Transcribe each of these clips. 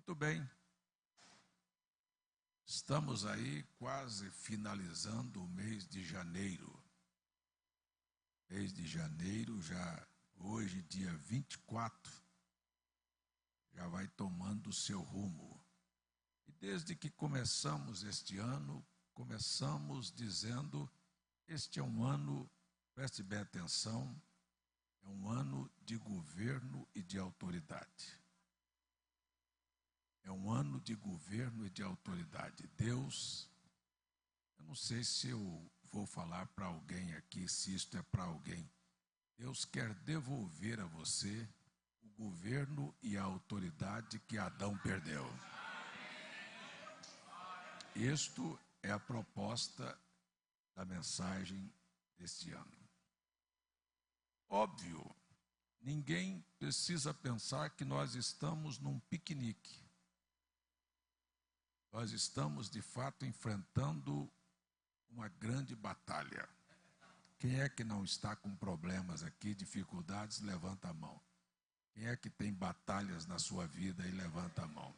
Muito bem. Estamos aí quase finalizando o mês de janeiro. Mês de janeiro, já hoje, dia 24, já vai tomando o seu rumo. E desde que começamos este ano, começamos dizendo, este é um ano, preste bem atenção, é um ano de governo e de autoridade. É um ano de governo e de autoridade. Deus, eu não sei se eu vou falar para alguém aqui, se isto é para alguém. Deus quer devolver a você o governo e a autoridade que Adão perdeu. Isto é a proposta da mensagem deste ano. Óbvio, ninguém precisa pensar que nós estamos num piquenique. Nós estamos, de fato, enfrentando uma grande batalha. Quem é que não está com problemas aqui, dificuldades, levanta a mão. Quem é que tem batalhas na sua vida e levanta a mão?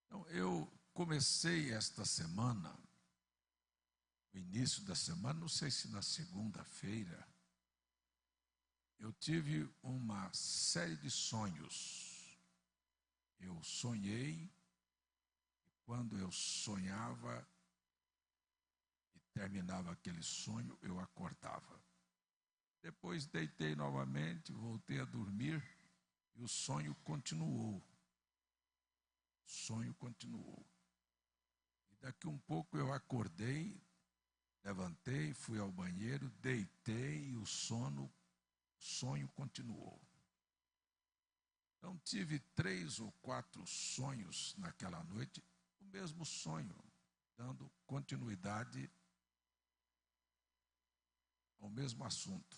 Então, eu comecei esta semana, no início da semana, não sei se na segunda-feira, eu tive uma série de sonhos. Eu sonhei. Quando eu sonhava e terminava aquele sonho, eu acordava. Depois deitei novamente, voltei a dormir e o sonho continuou. O sonho continuou. E daqui um pouco eu acordei, levantei, fui ao banheiro, deitei e o sonho continuou. Então tive 3 ou 4 sonhos naquela noite, o mesmo sonho, dando continuidade ao mesmo assunto.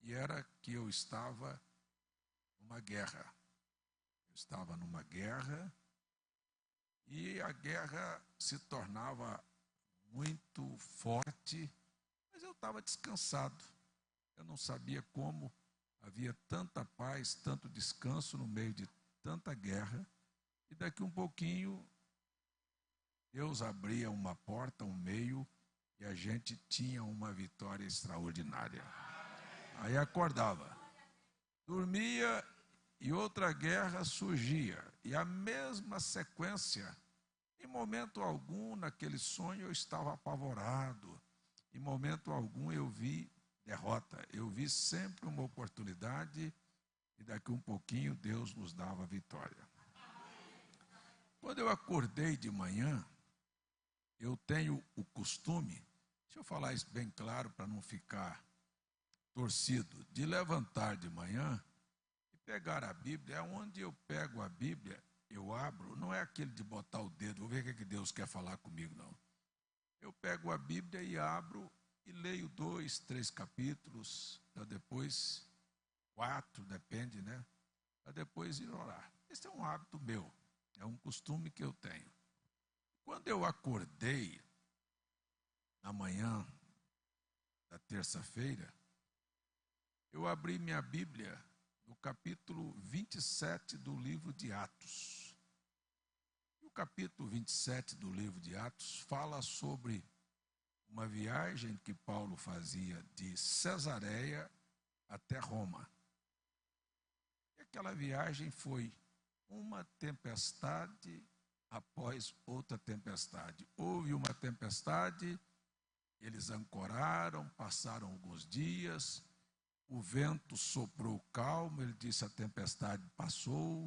E era que eu estava numa guerra. Eu estava numa guerra e a guerra se tornava muito forte, mas eu estava descansado. Eu não sabia como havia tanta paz, tanto descanso no meio de tanta guerra. E daqui um pouquinho Deus abria uma porta, um meio, e a gente tinha uma vitória extraordinária. Aí acordava, dormia e outra guerra surgia. E a mesma sequência, em momento algum, naquele sonho eu estava apavorado. Em momento algum eu vi derrota. Eu vi sempre uma oportunidade e daqui um pouquinho Deus nos dava a vitória. Quando eu acordei de manhã, eu tenho o costume, deixa eu falar isso bem claro para não ficar torcido, de levantar de manhã e pegar a Bíblia. É onde eu pego a Bíblia, eu abro, não é aquele de botar o dedo, vou ver o que Deus quer falar comigo, não. Eu pego a Bíblia e abro e leio 2, 3 capítulos, para depois 4, depende, né? Para depois ir orar. Esse é um hábito meu, é um costume que eu tenho. Quando eu acordei, na manhã da terça-feira, eu abri minha Bíblia no capítulo 27 do livro de Atos. E o capítulo 27 do livro de Atos fala sobre uma viagem que Paulo fazia de Cesareia até Roma. E aquela viagem foi uma tempestade após outra tempestade. Houve uma tempestade, eles ancoraram, passaram alguns dias, o vento soprou calmo, ele disse: a tempestade passou,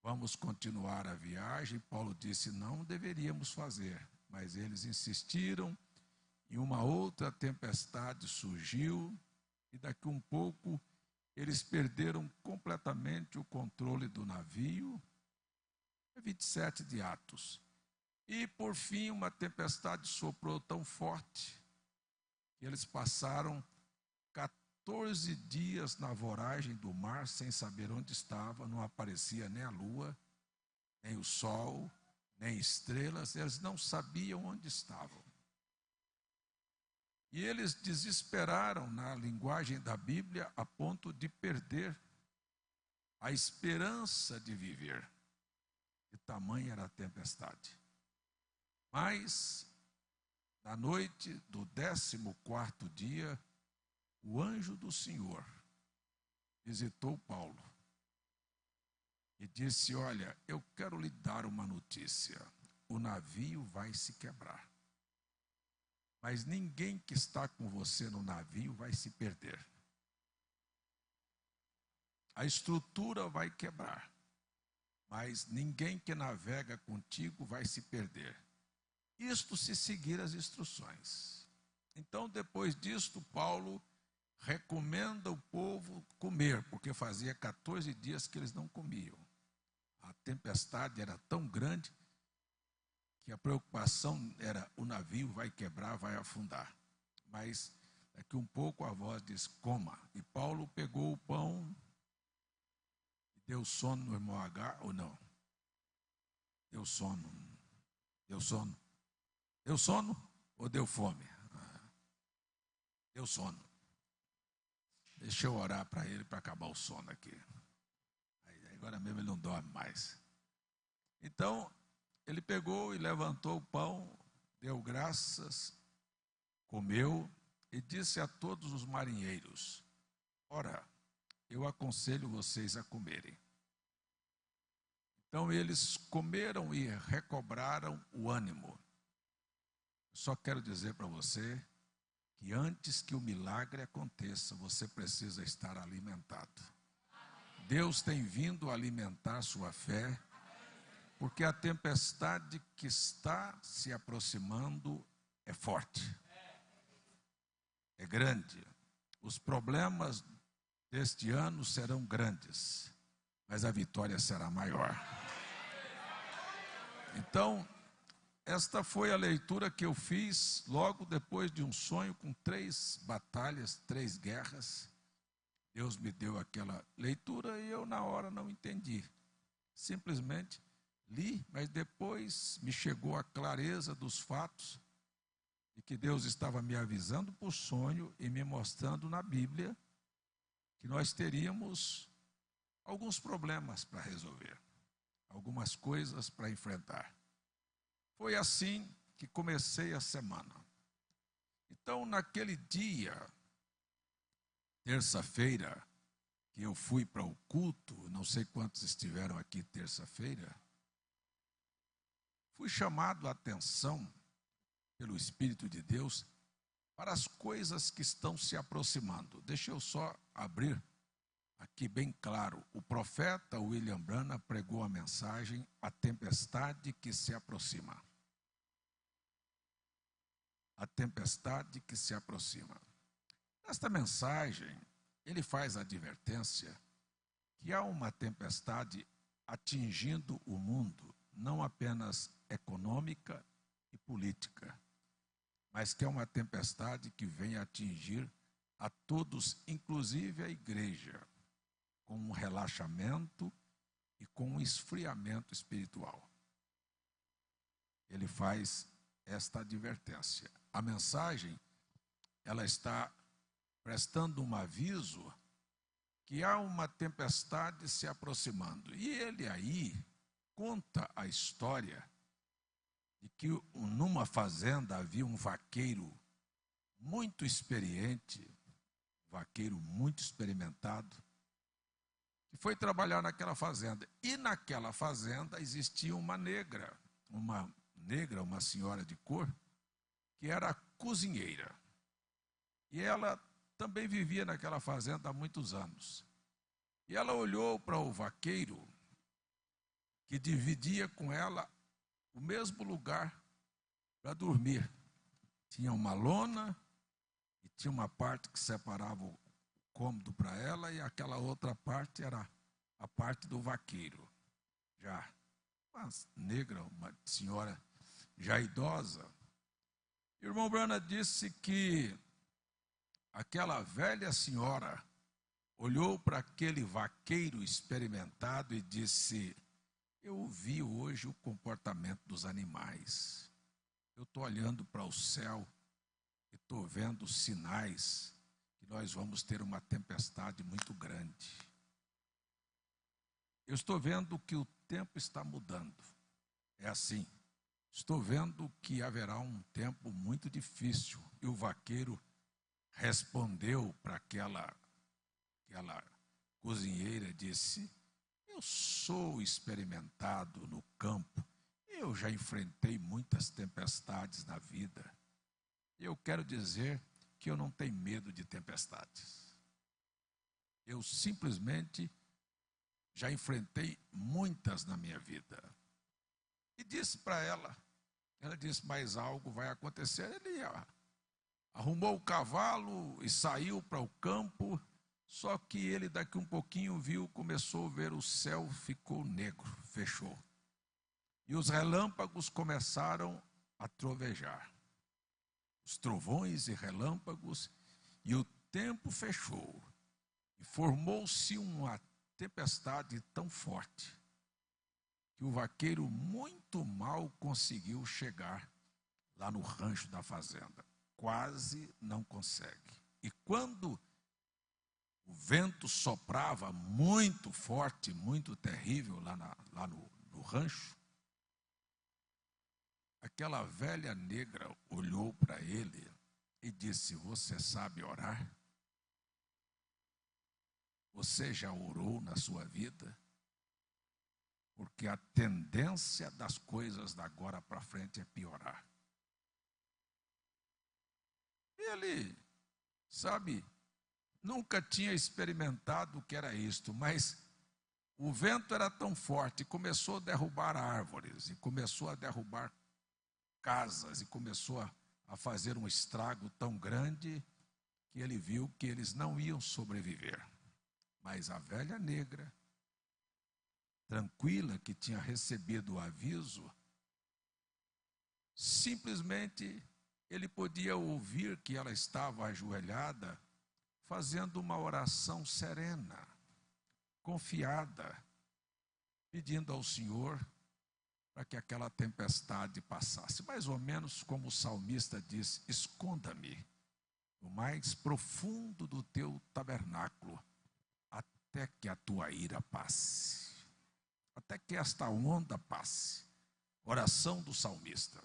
vamos continuar a viagem. Paulo disse: não deveríamos fazer, mas eles insistiram, e uma outra tempestade surgiu, e daqui um pouco eles perderam completamente o controle do navio. 27 de Atos. E, por fim, uma tempestade soprou tão forte que eles passaram 14 dias na voragem do mar sem saber onde estava, não aparecia nem a lua, nem o sol, nem estrelas, eles não sabiam onde estavam. E eles desesperaram, na linguagem da Bíblia, a ponto de perder a esperança de viver. de tamanha era a tempestade. Mas, na noite do 14º dia, o anjo do Senhor visitou Paulo e disse: olha, eu quero lhe dar uma notícia. O navio vai se quebrar. Mas ninguém que está com você no navio vai se perder. A estrutura vai quebrar, mas ninguém que navega contigo vai se perder. Isto se seguir as instruções. Então, depois disto, Paulo recomenda o povo comer, porque fazia 14 dias que eles não comiam. A tempestade era tão grande que a preocupação era: o navio vai quebrar, vai afundar. Mas daqui um pouco a voz diz: coma. E Paulo pegou o pão e deu sono no irmão H, ou não? Deu sono. Deu sono. Deu sono ou deu fome? Deu sono. Deixa eu orar para ele para acabar o sono aqui. Agora mesmo ele não dorme mais. Então, ele pegou e levantou o pão, deu graças, comeu e disse a todos os marinheiros: ora, eu aconselho vocês a comerem. Então eles comeram e recobraram o ânimo. Só quero dizer para você que antes que o milagre aconteça, você precisa estar alimentado. Deus tem vindo alimentar sua fé, porque a tempestade que está se aproximando é forte, é grande. Os problemas deste ano serão grandes, mas a vitória será maior. Então, esta foi a leitura que eu fiz logo depois de um sonho com 3 batalhas, 3 guerras. Deus me deu aquela leitura e eu na hora não entendi. Simplesmente li, mas depois me chegou a clareza dos fatos de que Deus estava me avisando por sonho e me mostrando na Bíblia que nós teríamos alguns problemas para resolver, algumas coisas para enfrentar. Foi assim que comecei a semana. Então, naquele dia, terça-feira, que eu fui para o culto, não sei quantos estiveram aqui terça-feira, fui chamado a atenção pelo Espírito de Deus para as coisas que estão se aproximando. Deixa eu só abrir aqui bem claro. O profeta William Branham pregou a mensagem: a tempestade que se aproxima. A tempestade que se aproxima. Nesta mensagem, ele faz a advertência que há uma tempestade atingindo o mundo, não apenas econômica e política, mas que é uma tempestade que vem atingir a todos, inclusive a igreja, com um relaxamento e com um esfriamento espiritual. Ele faz esta advertência. A mensagem, ela está prestando um aviso que há uma tempestade se aproximando. E ele aí conta a história de que numa fazenda havia um vaqueiro muito experiente, vaqueiro muito experimentado, que foi trabalhar naquela fazenda. E naquela fazenda existia uma negra, uma senhora de cor, que era cozinheira. E ela também vivia naquela fazenda há muitos anos. E ela olhou para o vaqueiro, que dividia com ela o mesmo lugar para dormir. Tinha uma lona e tinha uma parte que separava o cômodo para ela, e aquela outra parte era a parte do vaqueiro. Já uma negra, uma senhora já idosa. O irmão Branham disse que aquela velha senhora olhou para aquele vaqueiro experimentado e disse: eu vi hoje o comportamento dos animais. Eu estou olhando para o céu e estou vendo sinais que nós vamos ter uma tempestade muito grande. Eu estou vendo que o tempo está mudando. É assim. Estou vendo que haverá um tempo muito difícil. E o vaqueiro respondeu para aquela cozinheira, disse: eu sou experimentado no campo. Eu já enfrentei muitas tempestades na vida. Eu quero dizer que eu não tenho medo de tempestades. Eu simplesmente já enfrentei muitas na minha vida. E disse para ela disse, mas algo vai acontecer. Ele arrumou o cavalo e saiu para o campo, só que ele daqui um pouquinho viu, começou a ver o céu, ficou negro, fechou. E os relâmpagos começaram a trovejar. Os trovões e relâmpagos, e o tempo fechou. E formou-se uma tempestade tão forte que o vaqueiro muito mal conseguiu chegar lá no rancho da fazenda. Quase não consegue. E quando o vento soprava muito forte, muito terrível lá no rancho, aquela velha negra olhou para ele e disse: você sabe orar? Você já orou na sua vida? Porque a tendência das coisas da agora para frente é piorar. Ele, sabe, nunca tinha experimentado o que era isto, mas o vento era tão forte, começou a derrubar árvores, e começou a derrubar casas, e começou a fazer um estrago tão grande, que ele viu que eles não iam sobreviver. Mas a velha negra, tranquila, que tinha recebido o aviso, simplesmente ele podia ouvir que ela estava ajoelhada, fazendo uma oração serena, confiada, pedindo ao Senhor para que aquela tempestade passasse. Mais ou menos como o salmista diz: esconda-me no mais profundo do teu tabernáculo, até que a tua ira passe. Até que esta onda passe. Oração do salmista.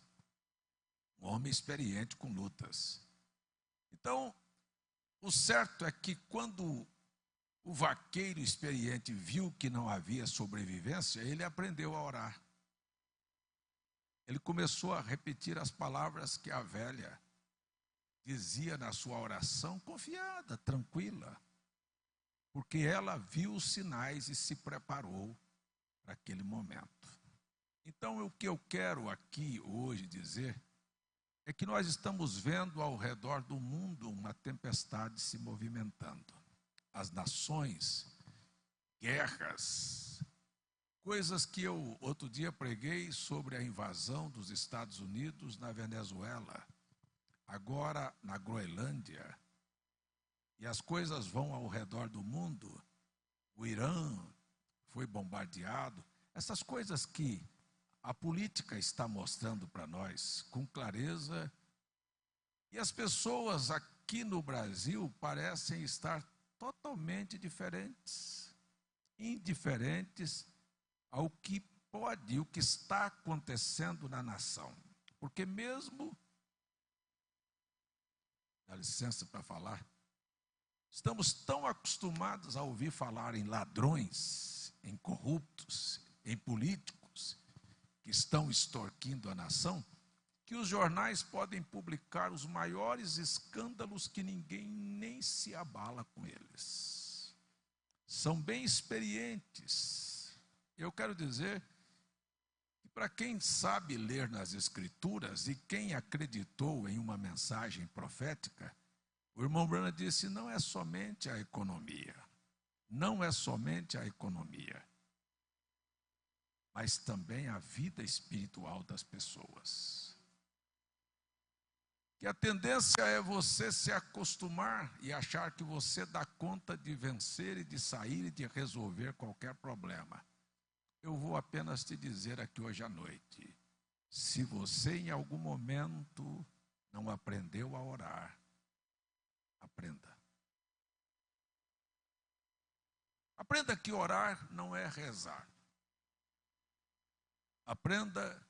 Um homem experiente com lutas. Então, o certo é que quando o vaqueiro experiente viu que não havia sobrevivência, ele aprendeu a orar. Ele começou a repetir as palavras que a velha dizia na sua oração, confiada, tranquila, porque ela viu os sinais e se preparou para aquele momento. Então, o que eu quero aqui hoje dizer é que nós estamos vendo ao redor do mundo uma tempestade se movimentando. As nações, guerras, coisas que eu outro dia preguei sobre a invasão dos Estados Unidos na Venezuela, agora na Groenlândia, e as coisas vão ao redor do mundo. O Irã foi bombardeado, essas coisas que a política está mostrando para nós com clareza, e as pessoas aqui no Brasil parecem estar totalmente diferentes, indiferentes ao que pode, o que está acontecendo na nação. Porque mesmo, dá licença para falar, estamos tão acostumados a ouvir falar em ladrões, em corruptos, em políticos que estão extorquindo a nação, que os jornais podem publicar os maiores escândalos que ninguém nem se abala com eles. São bem experientes. Eu quero dizer que para quem sabe ler nas Escrituras e quem acreditou em uma mensagem profética, o irmão Branham disse, não é somente a economia, não é somente a economia, mas também a vida espiritual das pessoas. Que a tendência é você se acostumar e achar que você dá conta de vencer e de sair e de resolver qualquer problema. Eu vou apenas te dizer aqui hoje à noite, se você em algum momento não aprendeu a orar, aprenda. Aprenda que orar não é rezar. Aprenda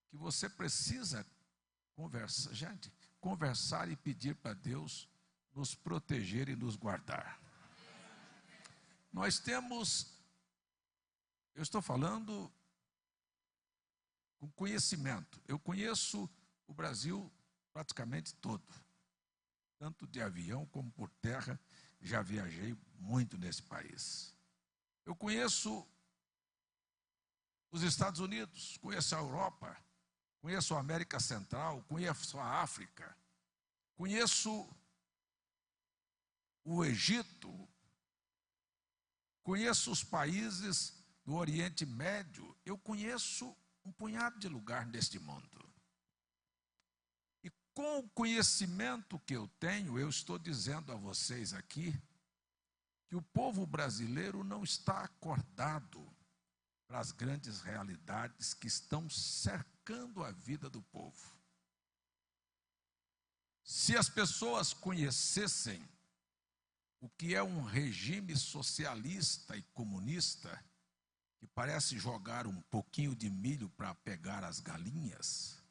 que você precisa conversar, gente, conversar e pedir para Deus nos proteger e nos guardar. Nós temos, eu estou falando com conhecimento. Eu conheço o Brasil praticamente todo, tanto de avião como por terra, já viajei muito nesse país. Eu conheço os Estados Unidos, conheço a Europa, conheço a América Central, conheço a África, conheço o Egito, conheço os países do Oriente Médio, eu conheço um punhado de lugar neste mundo. E com o conhecimento que eu tenho, eu estou dizendo a vocês aqui que o povo brasileiro não está acordado para as grandes realidades que estão cercando a vida do povo. Se as pessoas conhecessem o que é um regime socialista e comunista, que parece jogar um pouquinho de milho para pegar as galinhas,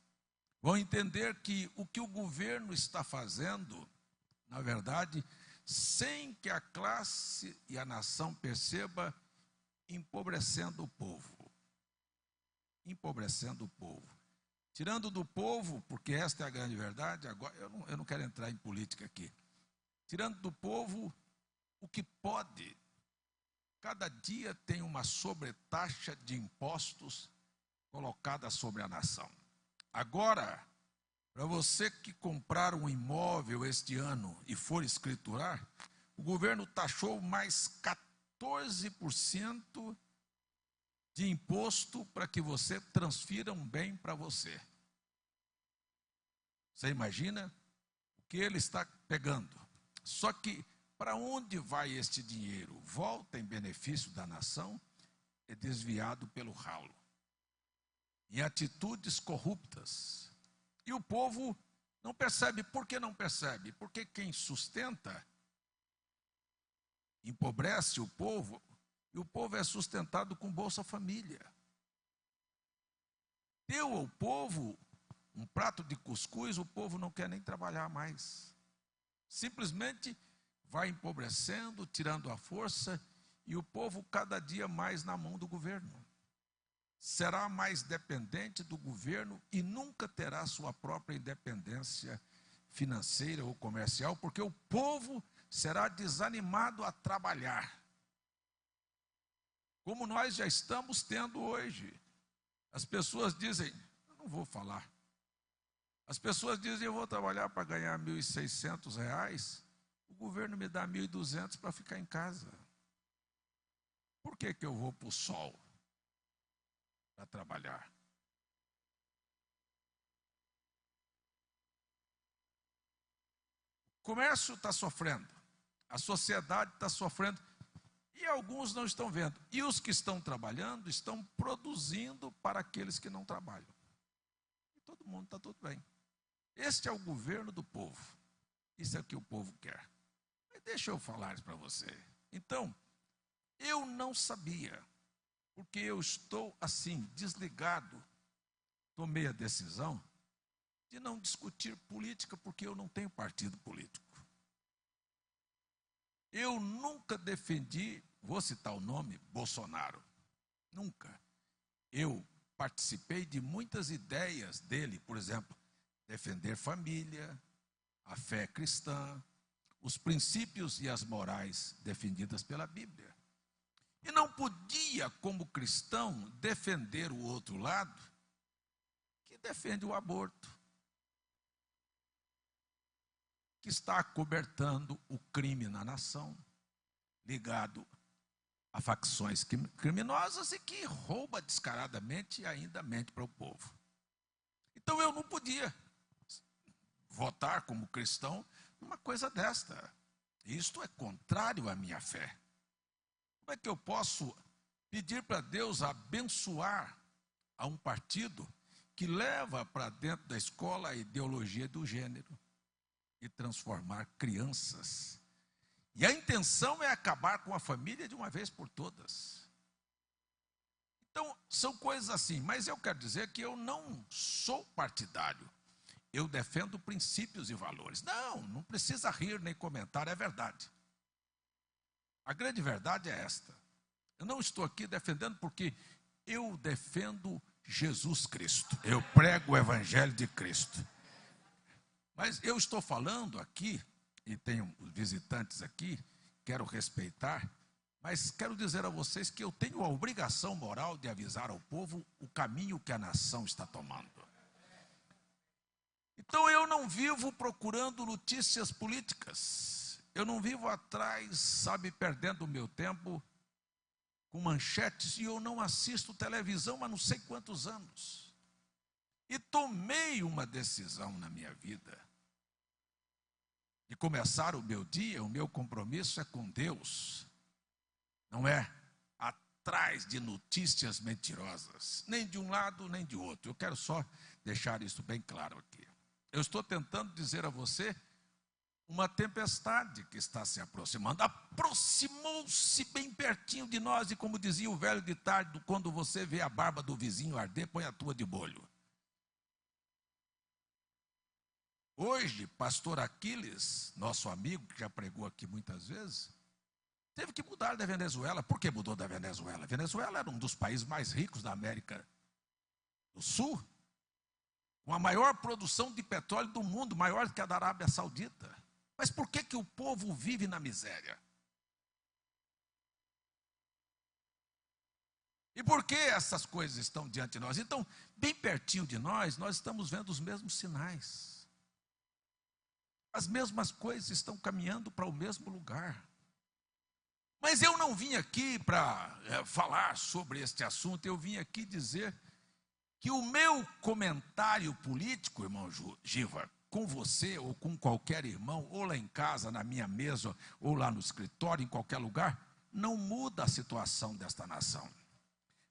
vão entender que o governo está fazendo, na verdade, sem que a classe e a nação perceba, empobrecendo o povo. Empobrecendo o povo. Tirando do povo, porque esta é a grande verdade, agora eu não quero entrar em política aqui. Tirando do povo o que pode. Cada dia tem uma sobretaxa de impostos colocada sobre a nação. Agora, para você que comprar um imóvel este ano e for escriturar, o governo taxou mais 14% de imposto para que você transfira um bem para você. Você imagina o que ele está pegando? Só que para onde vai este dinheiro? Volta em benefício da nação, é desviado pelo ralo, em atitudes corruptas. E o povo não percebe. Por que não percebe? Porque quem sustenta empobrece o povo, e o povo é sustentado com Bolsa Família. Deu ao povo um prato de cuscuz, o povo não quer nem trabalhar mais. Simplesmente vai empobrecendo, tirando a força, e o povo cada dia mais na mão do governo. Será mais dependente do governo e nunca terá sua própria independência financeira ou comercial, porque o povo será desanimado a trabalhar, como nós já estamos tendo hoje. As pessoas dizem, eu não vou falar, as pessoas dizem, eu vou trabalhar para ganhar R$ 1.600, o governo me dá 1.200 para ficar em casa. Por que eu vou para o sol para trabalhar? O comércio está sofrendo, a sociedade está sofrendo, e alguns não estão vendo. E os que estão trabalhando estão produzindo para aqueles que não trabalham. E todo mundo está tudo bem. Este é o governo do povo. Isso é o que o povo quer. Mas deixa eu falar isso para você. Então, eu não sabia, porque eu estou assim, desligado. Tomei a decisão de não discutir política, porque eu não tenho partido político. Eu nunca defendi, vou citar o nome, Bolsonaro. Nunca. Eu participei de muitas ideias dele, por exemplo, defender família, a fé cristã, os princípios e as morais defendidas pela Bíblia. E não podia, como cristão, defender o outro lado, que defende o aborto, que está acobertando o crime na nação, ligado a facções criminosas e que rouba descaradamente e ainda mente para o povo. Então eu não podia votar como cristão numa coisa desta. Isto é contrário à minha fé. Como é que eu posso pedir para Deus abençoar a um partido que leva para dentro da escola a ideologia do gênero e transformar crianças? E a intenção é acabar com a família de uma vez por todas. Então, são coisas assim. Mas eu quero dizer que eu não sou partidário. Eu defendo princípios e valores. Não precisa rir nem comentar, é verdade. A grande verdade é esta. Eu não estou aqui defendendo porque eu defendo Jesus Cristo. Eu prego o Evangelho de Cristo. Mas eu estou falando aqui, e tenho visitantes aqui, quero respeitar, mas quero dizer a vocês que eu tenho a obrigação moral de avisar ao povo o caminho que a nação está tomando. Então eu não vivo procurando notícias políticas. Eu não vivo atrás, sabe, perdendo o meu tempo com manchetes, e eu não assisto televisão há não sei quantos anos. E tomei uma decisão na minha vida de começar o meu dia, o meu compromisso é com Deus. Não é atrás de notícias mentirosas, nem de um lado, nem de outro. Eu quero só deixar isso bem claro aqui. Eu estou tentando dizer a você uma tempestade que está se aproximando. Aproximou-se bem pertinho de nós, e como dizia o velho ditado, quando você vê a barba do vizinho arder, põe a tua de molho. Hoje, pastor Aquiles, nosso amigo, que já pregou aqui muitas vezes, teve que mudar da Venezuela. Por que mudou da Venezuela? A Venezuela era um dos países mais ricos da América do Sul, com a maior produção de petróleo do mundo, maior que a da Arábia Saudita. Mas por que o povo vive na miséria? E por que essas coisas estão diante de nós? Então, bem pertinho de nós estamos vendo os mesmos sinais. As mesmas coisas estão caminhando para o mesmo lugar. Mas eu não vim aqui para falar sobre este assunto, eu vim aqui dizer que o meu comentário político, irmão Giva, com você ou com qualquer irmão, ou lá em casa, na minha mesa, ou lá no escritório, em qualquer lugar, não muda a situação desta nação.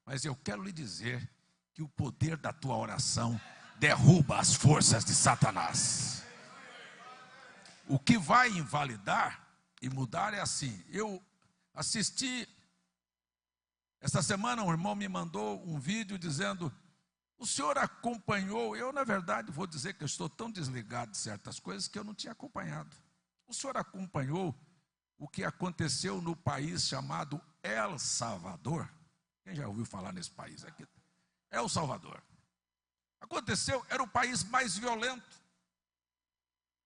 Mas eu quero lhe dizer que o poder da tua oração derruba as forças de Satanás. O que vai invalidar e mudar é assim. Eu assisti, essa semana um irmão me mandou um vídeo dizendo: o senhor acompanhou? Eu, na verdade, vou dizer que eu estou tão desligado de certas coisas que eu não tinha acompanhado. O senhor acompanhou o que aconteceu no país chamado El Salvador? Quem já ouviu falar nesse país? Aqui, El Salvador. Aconteceu, era o país mais violento,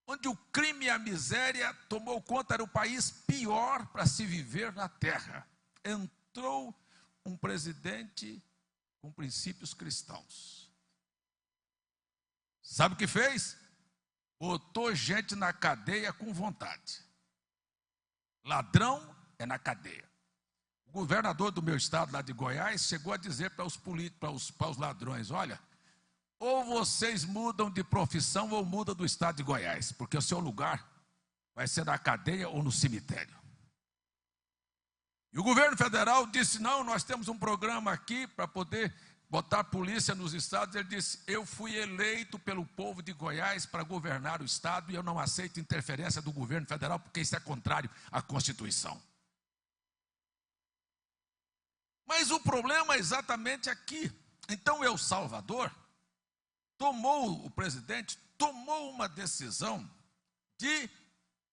onde o crime e a miséria tomou conta, era o país pior para se viver na terra. Entrou um presidente com princípios cristãos. Sabe o que fez? Botou gente na cadeia com vontade. Ladrão é na cadeia. O governador do meu estado, lá de Goiás, chegou a dizer para os políticos, para os ladrões: olha, ou vocês mudam de profissão ou mudam do estado de Goiás, porque o seu lugar vai ser na cadeia ou no cemitério. E o governo federal disse: não, nós temos um programa aqui para poder botar polícia nos estados. Ele disse: eu fui eleito pelo povo de Goiás para governar o estado e eu não aceito interferência do governo federal, porque isso é contrário à Constituição. Mas o problema é exatamente aqui. Então, El Salvador o presidente tomou uma decisão de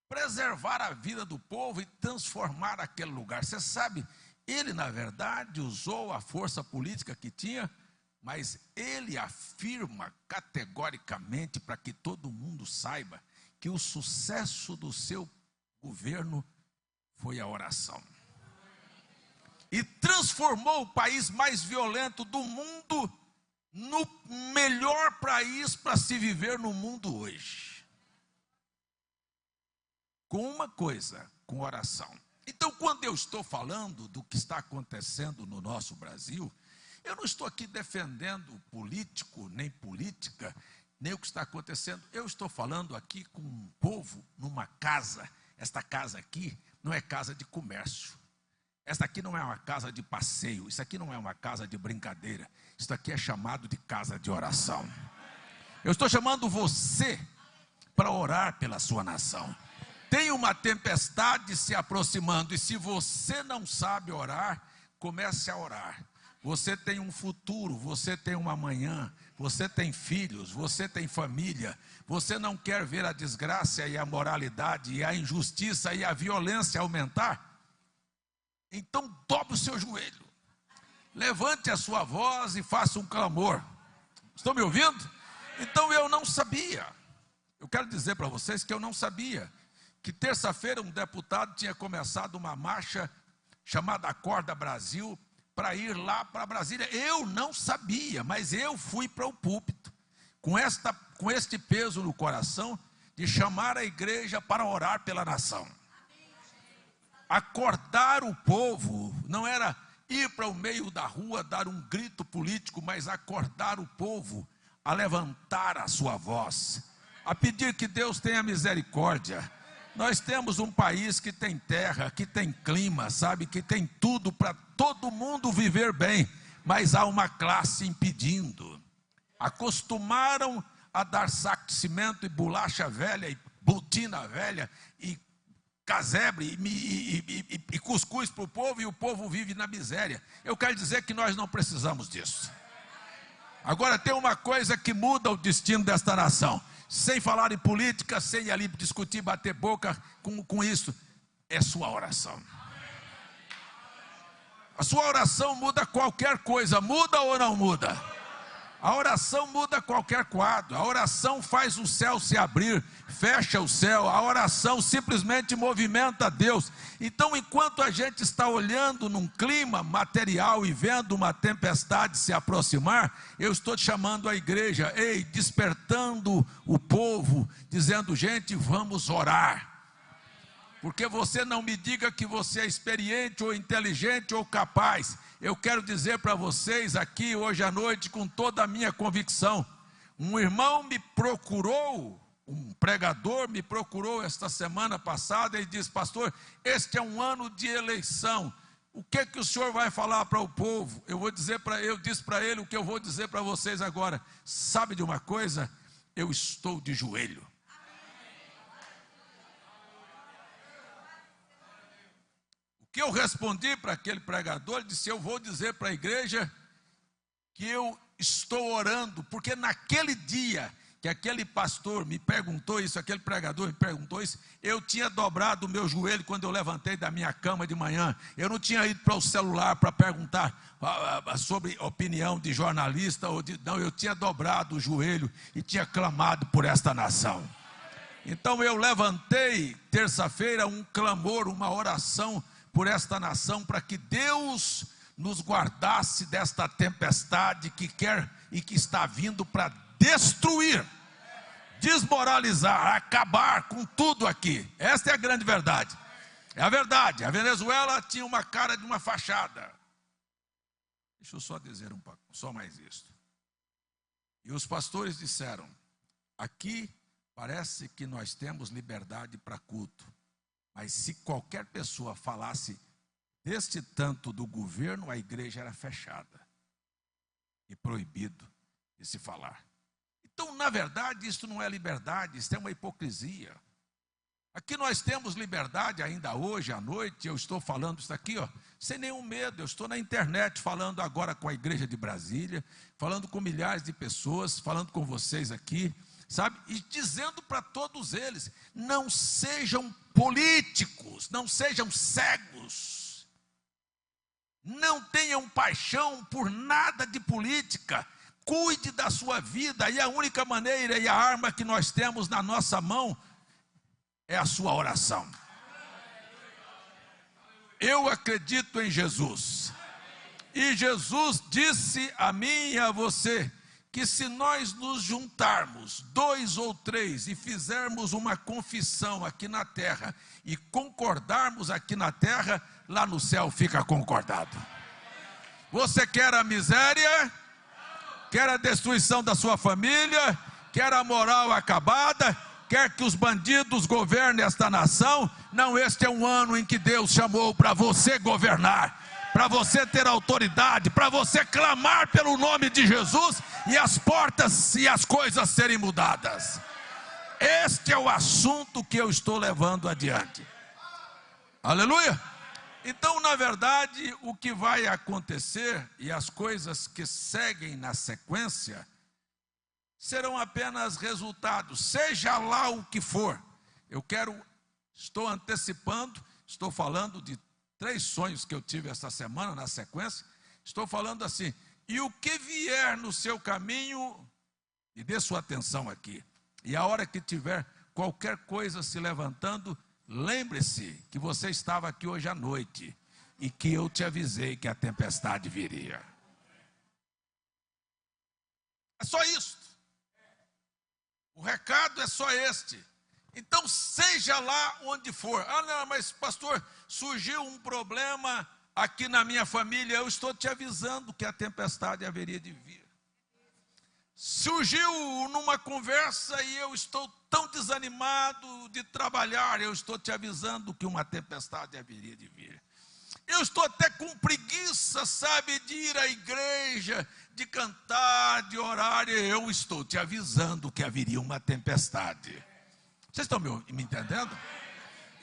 preservar a vida do povo e transformar aquele lugar. Você sabe, ele na verdade usou a força política que tinha, mas ele afirma categoricamente, para que todo mundo saiba, que o sucesso do seu governo foi a oração. E transformou o país mais violento do mundo no melhor país para se viver no mundo hoje. Com uma coisa, com oração. Então, quando eu estou falando do que está acontecendo no nosso Brasil, eu não estou aqui defendendo político, nem política, nem o que está acontecendo. Eu estou falando aqui com um povo numa casa. Esta casa aqui não é casa de comércio. Esta aqui não é uma casa de passeio, isso aqui não é uma casa de brincadeira, isso aqui é chamado de casa de oração. Eu estou chamando você para orar pela sua nação. Tem uma tempestade se aproximando, e se você não sabe orar, comece a orar. Você tem um futuro, você tem uma manhã, você tem filhos, você tem família. Você não quer ver a desgraça e a moralidade e a injustiça e a violência aumentar? Então dobre o seu joelho, levante a sua voz e faça um clamor. Estão me ouvindo? Então eu não sabia. Eu quero dizer para vocês que eu não sabia que terça-feira um deputado tinha começado uma marcha chamada Acorda Brasil para ir lá para Brasília. Eu não sabia, mas eu fui para o púlpito com este peso no coração de chamar a igreja para orar pela nação. Acordar o povo não era ir para o meio da rua dar um grito político, mas acordar o povo a levantar a sua voz, a pedir que Deus tenha misericórdia. Nós temos um país que tem terra, que tem clima, sabe, que tem tudo para todo mundo viver bem, mas há uma classe impedindo. Acostumaram a dar saco de cimento e bolacha velha e botina velha e casebre e cuscuz para o povo, e o povo vive na miséria. Eu quero dizer que nós não precisamos disso. Agora tem uma coisa que muda o destino desta nação, sem falar em política, sem ali discutir, bater boca com isso, é sua oração. A sua oração muda qualquer coisa. Muda ou não muda? A oração muda qualquer quadro. A oração faz o céu se abrir, fecha o céu. A oração simplesmente movimenta Deus. Então, enquanto a gente está olhando num clima material e vendo uma tempestade se aproximar, eu estou chamando a igreja, despertando o povo, dizendo: gente, vamos orar. Porque você não me diga que você é experiente ou inteligente ou capaz. Eu quero dizer para vocês aqui hoje à noite, com toda a minha convicção, um irmão me procurou, um pregador me procurou esta semana passada e disse: pastor, este é um ano de eleição, o que o senhor vai falar para o povo? Eu disse para ele o que eu vou dizer para vocês agora. Sabe de uma coisa? Eu estou de joelho. Que eu respondi para aquele pregador, ele disse: eu vou dizer para a igreja que eu estou orando, porque naquele dia que aquele pastor me perguntou isso, aquele pregador me perguntou isso, eu tinha dobrado o meu joelho quando eu levantei da minha cama de manhã. Eu não tinha ido para o celular para perguntar sobre opinião de jornalista, não, eu tinha dobrado o joelho e tinha clamado por esta nação. Então eu levantei terça-feira um clamor, uma oração por esta nação, para que Deus nos guardasse desta tempestade que quer e que está vindo para destruir, desmoralizar, acabar com tudo aqui. Esta é a grande verdade. É a verdade. A Venezuela tinha uma cara de uma fachada. Deixa eu só dizer só mais isso. E os pastores disseram: aqui parece que nós temos liberdade para culto. Mas se qualquer pessoa falasse deste tanto do governo, a igreja era fechada e proibido de se falar. Então, na verdade, isso não é liberdade, isso é uma hipocrisia. Aqui nós temos liberdade ainda hoje à noite. Eu estou falando isso aqui, sem nenhum medo. Eu estou na internet falando agora com a igreja de Brasília, falando com milhares de pessoas, falando com vocês aqui, sabe? E dizendo para todos eles: não sejam políticos, não sejam cegos, não tenham paixão por nada de política, cuide da sua vida, e a única maneira e a arma que nós temos na nossa mão é a sua oração. Eu acredito em Jesus, e Jesus disse a mim e a você que se nós nos juntarmos 2 ou 3 e fizermos uma confissão aqui na terra e concordarmos aqui na terra, lá no céu fica concordado. Você quer a miséria? Quer a destruição da sua família? Quer a moral acabada? Quer que os bandidos governem esta nação? Não, este é um ano em que Deus chamou para você governar, para você ter autoridade, para você clamar pelo nome de Jesus e as portas e as coisas serem mudadas. Este é o assunto que eu estou levando adiante. Aleluia! Então, na verdade, o que vai acontecer e as coisas que seguem na sequência serão apenas resultados, seja lá o que for. Estou antecipando, estou falando de 3 sonhos que eu tive essa semana na sequência. Estou falando assim: e o que vier no seu caminho, e dê sua atenção aqui, e a hora que tiver qualquer coisa se levantando, lembre-se que você estava aqui hoje à noite e que eu te avisei que a tempestade viria. É só isso. O recado é só este. Então, seja lá onde for. Ah, não, mas pastor, surgiu um problema aqui na minha família. Eu estou te avisando que a tempestade haveria de vir. Surgiu numa conversa e eu estou tão desanimado de trabalhar. Eu estou te avisando que uma tempestade haveria de vir. Eu estou até com preguiça, sabe, de ir à igreja, de cantar, de orar. Eu estou te avisando que haveria uma tempestade. Vocês estão me entendendo?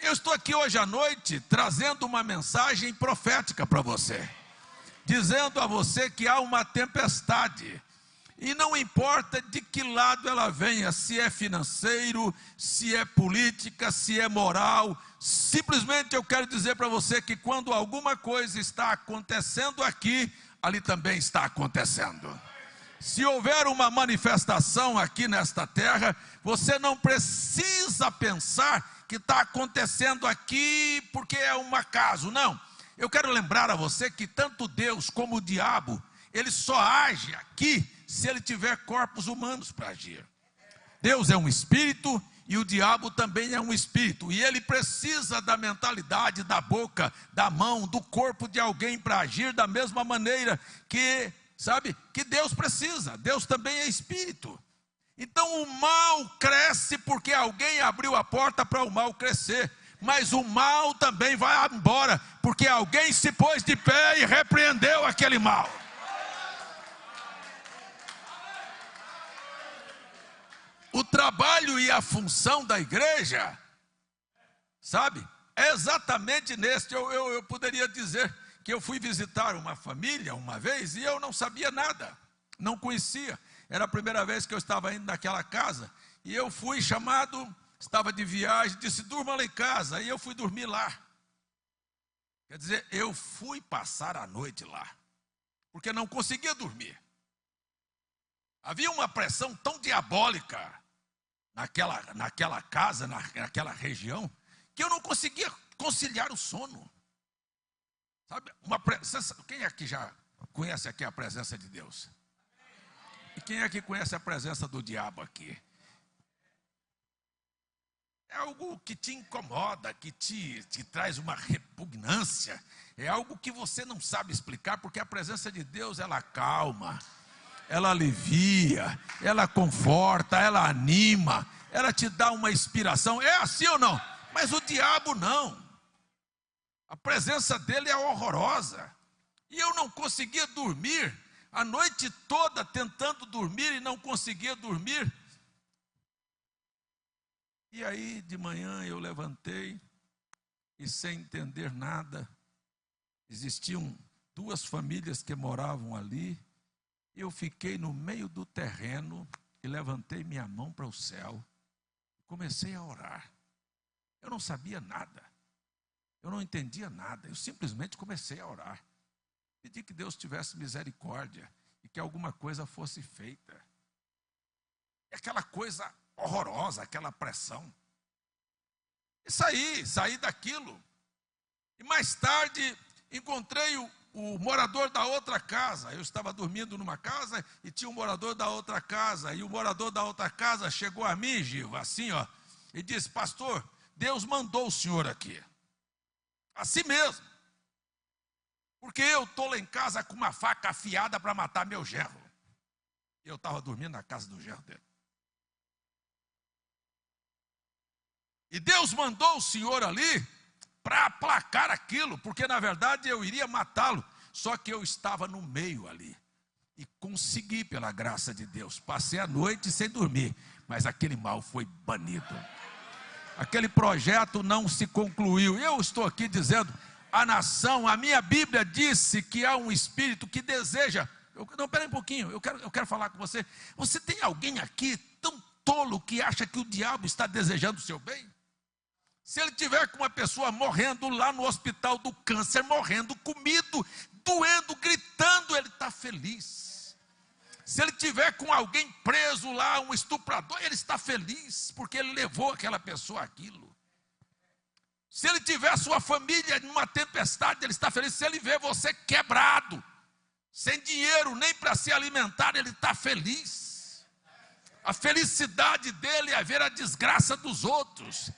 Eu estou aqui hoje à noite trazendo uma mensagem profética para você, dizendo a você que há uma tempestade. E não importa de que lado ela venha, se é financeiro, se é política, se é moral. Simplesmente eu quero dizer para você que quando alguma coisa está acontecendo aqui, ali também está acontecendo. Se houver uma manifestação aqui nesta terra, você não precisa pensar que está acontecendo aqui porque é um acaso. Não, eu quero lembrar a você que tanto Deus como o diabo, ele só age aqui se ele tiver corpos humanos para agir. Deus é um espírito e o diabo também é um espírito. E ele precisa da mentalidade, da boca, da mão, do corpo de alguém para agir da mesma maneira que, sabe, que Deus precisa. Deus também é espírito. Então o mal cresce porque alguém abriu a porta para o mal crescer. Mas o mal também vai embora porque alguém se pôs de pé e repreendeu aquele mal. O trabalho e a função da igreja, sabe, é exatamente neste. Eu poderia dizer que eu fui visitar uma família uma vez e eu não sabia nada, não conhecia. Era a primeira vez que eu estava indo naquela casa e eu fui chamado, estava de viagem, disse: durma lá em casa. E eu fui dormir lá. Quer dizer, eu fui passar a noite lá, porque não conseguia dormir. Havia uma pressão tão diabólica naquela casa, naquela região, que eu não conseguia conciliar o sono. Sabe, quem aqui já conhece aqui a presença de Deus? E quem aqui conhece a presença do diabo aqui? É algo que te incomoda, que te traz uma repugnância. É algo que você não sabe explicar, porque a presença de Deus, ela acalma, ela alivia, ela conforta, ela anima, ela te dá uma inspiração. É assim ou não? Mas o diabo não. A presença dele é horrorosa. E eu não conseguia dormir, a noite toda tentando dormir e não conseguia dormir. E aí de manhã eu levantei e, sem entender nada, existiam 2 famílias que moravam ali. Eu fiquei no meio do terreno e levantei minha mão para o céu. Comecei a orar. Eu não sabia nada. Eu não entendia nada. Eu simplesmente comecei a orar. Pedi que Deus tivesse misericórdia e que alguma coisa fosse feita. E aquela coisa horrorosa, aquela pressão. E saí daquilo. E mais tarde encontrei o morador da outra casa. Eu estava dormindo numa casa e tinha um morador da outra casa. E o morador da outra casa chegou a mim, Gil, assim, ó, e disse: pastor, Deus mandou o senhor aqui. Assim mesmo. Porque eu estou lá em casa com uma faca afiada para matar meu genro. Eu estava dormindo na casa do genro dele. E Deus mandou o senhor ali para aplacar aquilo, porque na verdade eu iria matá-lo, só que eu estava no meio ali, e consegui pela graça de Deus. Passei a noite sem dormir, mas aquele mal foi banido, aquele projeto não se concluiu. Eu estou aqui dizendo, a nação, a minha Bíblia disse que há um espírito que deseja. Não, pera aí um pouquinho, eu quero falar com você. Você tem alguém aqui tão tolo que acha que o diabo está desejando o seu bem? Se ele tiver com uma pessoa morrendo lá no hospital do câncer, morrendo, comido, doendo, gritando, ele está feliz. Se ele tiver com alguém preso lá, um estuprador, ele está feliz, porque ele levou aquela pessoa àquilo. Se ele tiver sua família numa tempestade, ele está feliz. Se ele vê você quebrado, sem dinheiro nem para se alimentar, ele está feliz. A felicidade dele é ver a desgraça dos outros.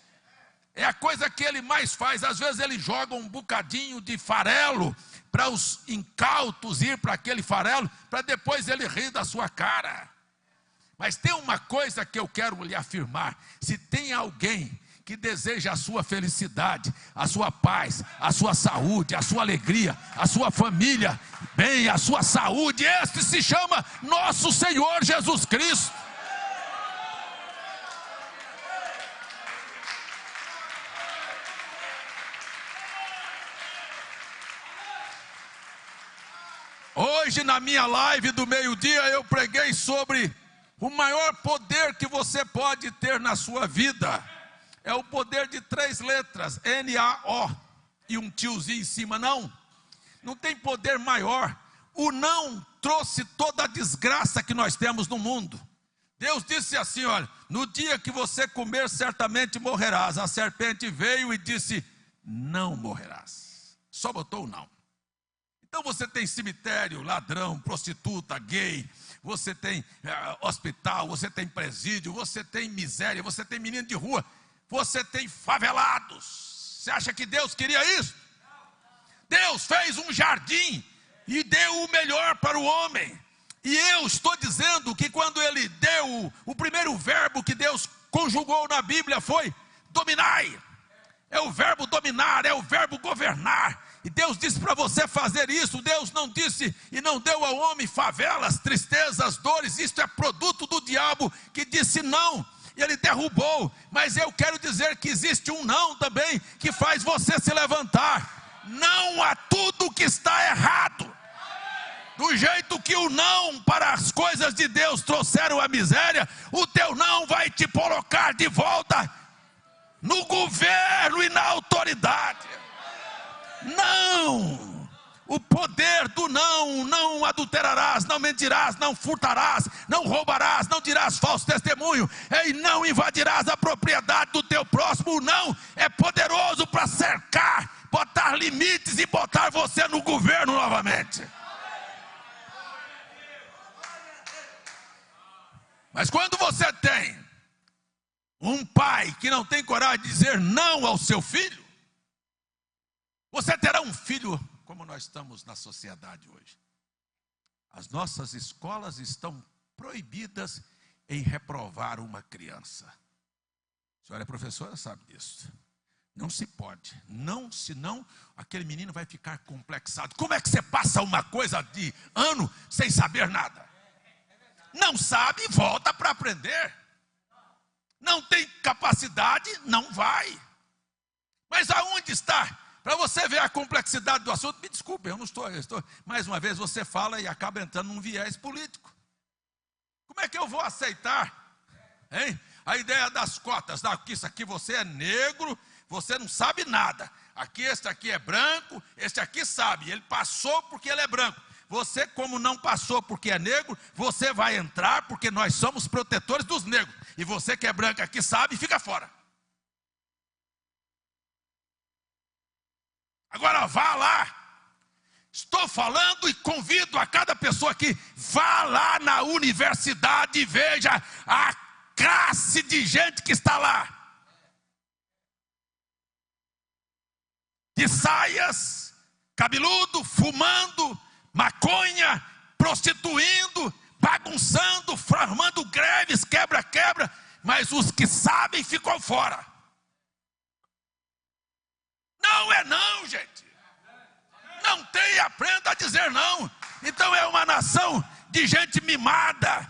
É a coisa que ele mais faz. Às vezes ele joga um bocadinho de farelo para os incautos ir para aquele farelo, para depois ele rir da sua cara. Mas tem uma coisa que eu quero lhe afirmar: se tem alguém que deseja a sua felicidade, a sua paz, a sua saúde, a sua alegria, a sua família, bem, a sua saúde, este se chama nosso Senhor Jesus Cristo. Hoje na minha live do meio-dia eu preguei sobre o maior poder que você pode ter na sua vida. É o poder de 3 letras, N-A-O, e um tiozinho em cima. Não tem poder maior. O não trouxe toda a desgraça que nós temos no mundo. Deus disse assim, olha, no dia que você comer certamente morrerás. A serpente veio e disse, não morrerás. Só botou o não. Então você tem cemitério, ladrão, prostituta, gay, você tem hospital, você tem presídio, você tem miséria, você tem menino de rua, você tem favelados. Você acha que Deus queria isso? Deus fez um jardim e deu o melhor para o homem. E eu estou dizendo que quando ele deu o primeiro verbo que Deus conjugou na Bíblia foi dominai. É o verbo dominar, é o verbo governar. E Deus disse para você fazer isso. Deus não disse e não deu ao homem favelas, tristezas, dores. Isto é produto do diabo que disse não. E ele derrubou. Mas eu quero dizer que existe um não também que faz você se levantar. Não a tudo que está errado. Do jeito que o não para as coisas de Deus trouxeram a miséria, o teu não vai te colocar de volta no governo e na autoridade. Não, o poder do não, não adulterarás, não mentirás, não furtarás, não roubarás, não dirás falso testemunho, e não invadirás a propriedade do teu próximo. O não é poderoso para cercar, botar limites e botar você no governo novamente. Mas quando você tem um pai que não tem coragem de dizer não ao seu filho, você terá um filho como nós estamos na sociedade hoje. As nossas escolas estão proibidas em reprovar uma criança. A senhora é professora, sabe disso. Não se pode. Não, senão aquele menino vai ficar complexado. Como é que você passa uma coisa de ano sem saber nada? Não sabe, volta para aprender. Não tem capacidade, não vai. Mas aonde está? Para você ver a complexidade do assunto, me desculpe, eu estou. Mais uma vez você fala e acaba entrando num viés político. Como é que eu vou aceitar, hein? A ideia das cotas, que isso aqui você é negro, você não sabe nada. Aqui, este aqui é branco, este aqui sabe, ele passou porque ele é branco. Você, como não passou porque é negro, você vai entrar porque nós somos protetores dos negros. E você que é branco aqui sabe, fica fora. Agora vá lá. Estou falando e convido a cada pessoa aqui, vá lá na universidade e veja a classe de gente que está lá. De saias, cabeludo, fumando, maconha, prostituindo, bagunçando, formando greves, quebra-quebra, mas os que sabem ficam fora. Não é não, gente. Não tem, aprenda a dizer não. Então é uma nação de gente mimada,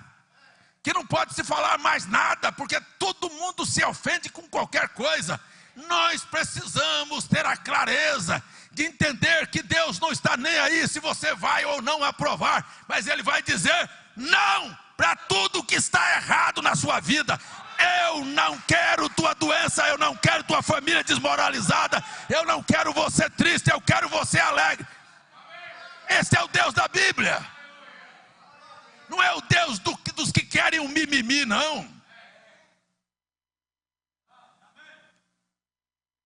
que não pode se falar mais nada, porque todo mundo se ofende com qualquer coisa. Nós precisamos ter a clareza de entender que Deus não está nem aí se você vai ou não aprovar, mas Ele vai dizer não para tudo que está errado na sua vida. Eu não quero tua doença, eu não quero tua família desmoralizada, eu não quero você triste, eu quero você alegre. Esse é o Deus da Bíblia. Não é o Deus dos que querem um mimimi, não.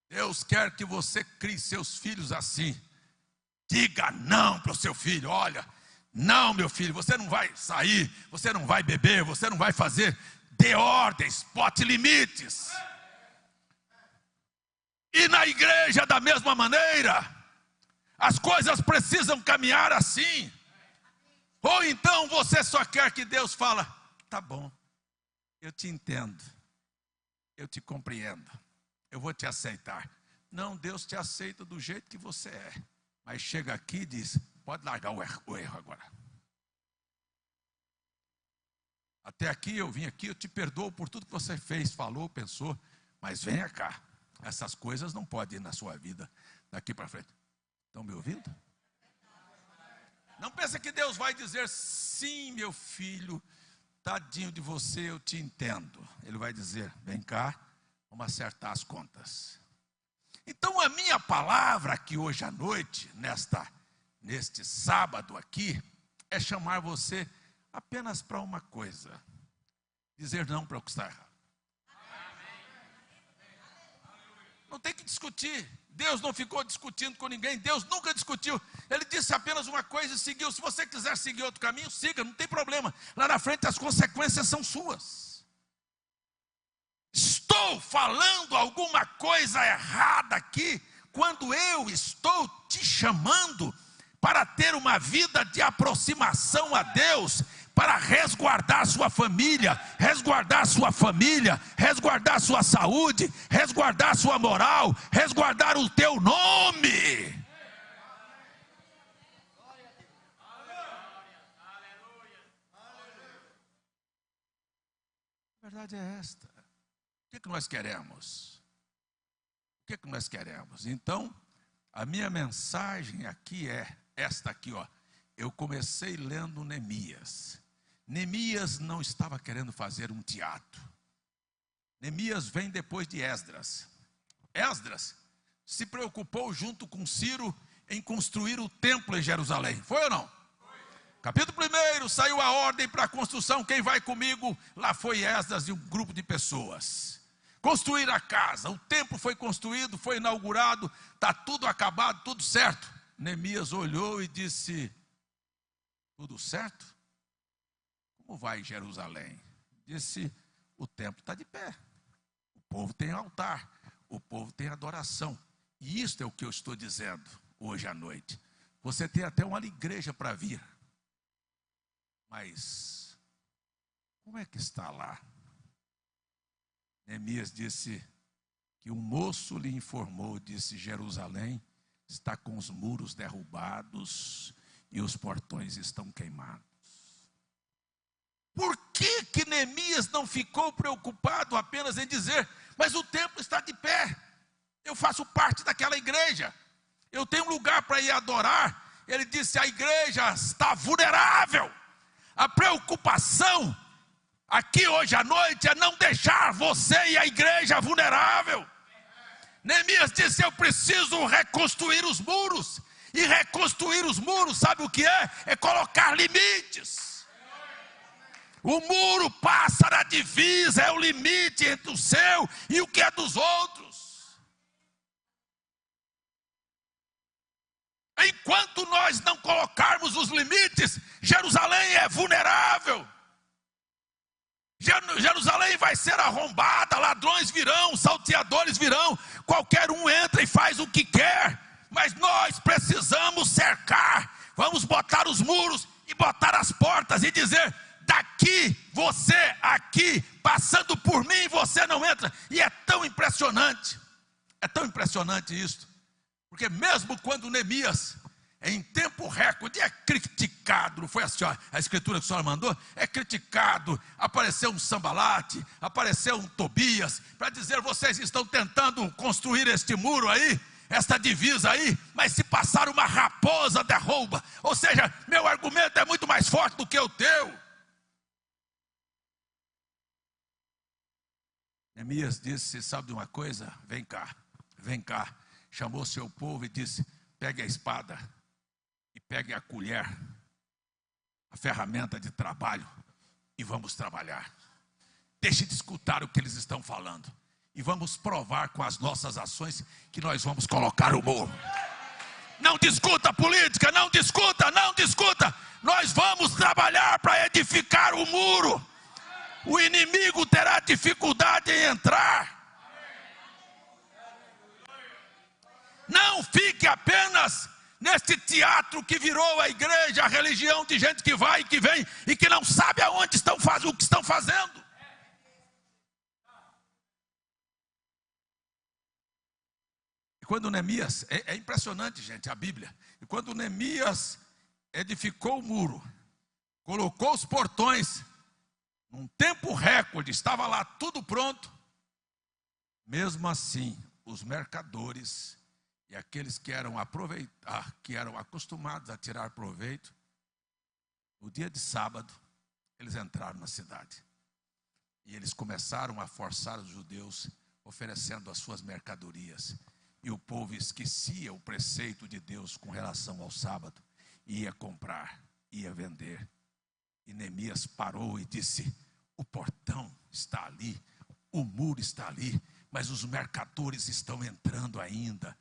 Deus quer que você crie seus filhos assim. Diga não para o seu filho. Olha, não, meu filho, você não vai sair, você não vai beber, você não vai fazer. Dê ordens, bote limites. E na igreja da mesma maneira. As coisas precisam caminhar assim. Ou então você só quer que Deus fala, tá bom, eu te entendo, eu te compreendo, eu vou te aceitar. Não, Deus te aceita do jeito que você é. Mas chega aqui e diz, pode largar o erro agora. Até aqui eu vim aqui, eu te perdoo por tudo que você fez, falou, pensou. Mas venha cá, essas coisas não podem ir na sua vida daqui para frente. Estão me ouvindo? Não pensa que Deus vai dizer, sim, meu filho, tadinho de você, eu te entendo. Ele vai dizer, vem cá, vamos acertar as contas. Então a minha palavra aqui hoje à noite, neste sábado aqui, é chamar você apenas para uma coisa. Dizer não para o que está errado. Não tem que discutir. Deus não ficou discutindo com ninguém, Deus nunca discutiu. Ele disse apenas uma coisa e seguiu. Se você quiser seguir outro caminho, siga, não tem problema. Lá na frente as consequências são suas. Estou falando alguma coisa errada aqui, quando eu estou te chamando para ter uma vida de aproximação a Deus, para resguardar sua família, resguardar sua família, resguardar sua saúde, resguardar sua moral, resguardar o teu nome. A verdade é esta. O que nós queremos? O que nós queremos? Então, a minha mensagem aqui é esta aqui, ó. Eu comecei lendo Neemias. Neemias não estava querendo fazer um teatro. Neemias vem depois de Esdras. Esdras se preocupou junto com Ciro em construir o templo em Jerusalém. Foi ou não? Foi. Capítulo 1, saiu a ordem para a construção. Quem vai comigo? Lá foi Esdras e um grupo de pessoas. Construir a casa. O templo foi construído, foi inaugurado. Está tudo acabado, tudo certo. Neemias olhou e disse, tudo certo? Como vai Jerusalém? Disse, o templo está de pé. O povo tem altar. O povo tem adoração. E isto é o que eu estou dizendo hoje à noite. Você tem até uma igreja para vir. Mas, como é que está lá? Neemias disse que um moço lhe informou, disse, Jerusalém está com os muros derrubados e os portões estão queimados. Por que Neemias não ficou preocupado apenas em dizer, mas o templo está de pé, eu faço parte daquela igreja, eu tenho um lugar para ir adorar. Ele disse, a igreja está vulnerável. A preocupação aqui hoje à noite é não deixar você e a igreja vulnerável. Neemias disse, eu preciso reconstruir os muros. E reconstruir os muros, sabe o que é? É colocar limites. O muro passa na divisa, é o limite entre o seu e o que é dos outros. Enquanto nós não colocarmos os limites, Jerusalém é vulnerável. Jerusalém vai ser arrombada, ladrões virão, salteadores virão, qualquer um entra e faz o que quer. Mas nós precisamos cercar, vamos botar os muros e botar as portas e dizer, daqui, você aqui, passando por mim, você não entra. E é tão impressionante isso, porque mesmo quando Neemias, em tempo recorde, é criticado, não foi assim, ó, a escritura que a senhora mandou, é criticado, apareceu um Sambalate, apareceu um Tobias, para dizer, vocês estão tentando construir este muro aí, esta divisa aí, mas se passar uma raposa derruba. Ou seja, meu argumento é muito mais forte do que o teu. Neemias disse, sabe de uma coisa? Vem cá, vem cá. Chamou seu povo e disse, pegue a espada e pegue a colher, a ferramenta de trabalho, e vamos trabalhar. Deixe de escutar o que eles estão falando e vamos provar com as nossas ações que nós vamos colocar o muro. Não discuta política, não discuta, não discuta. Nós vamos trabalhar para edificar o muro. O inimigo terá dificuldade em entrar. Não fique apenas neste teatro que virou a igreja, a religião de gente que vai e que vem e que não sabe aonde estão fazendo, o que estão fazendo. E quando Neemias, é impressionante, gente, a Bíblia. E quando Neemias edificou o muro, colocou os portões, num tempo recorde, estava lá tudo pronto. Mesmo assim, os mercadores e aqueles que eram acostumados a tirar proveito, no dia de sábado, eles entraram na cidade. E eles começaram a forçar os judeus, oferecendo as suas mercadorias. E o povo esquecia o preceito de Deus com relação ao sábado. Ia comprar, ia vender. E Neemias parou e disse, o portão está ali, o muro está ali, mas os mercadores estão entrando ainda,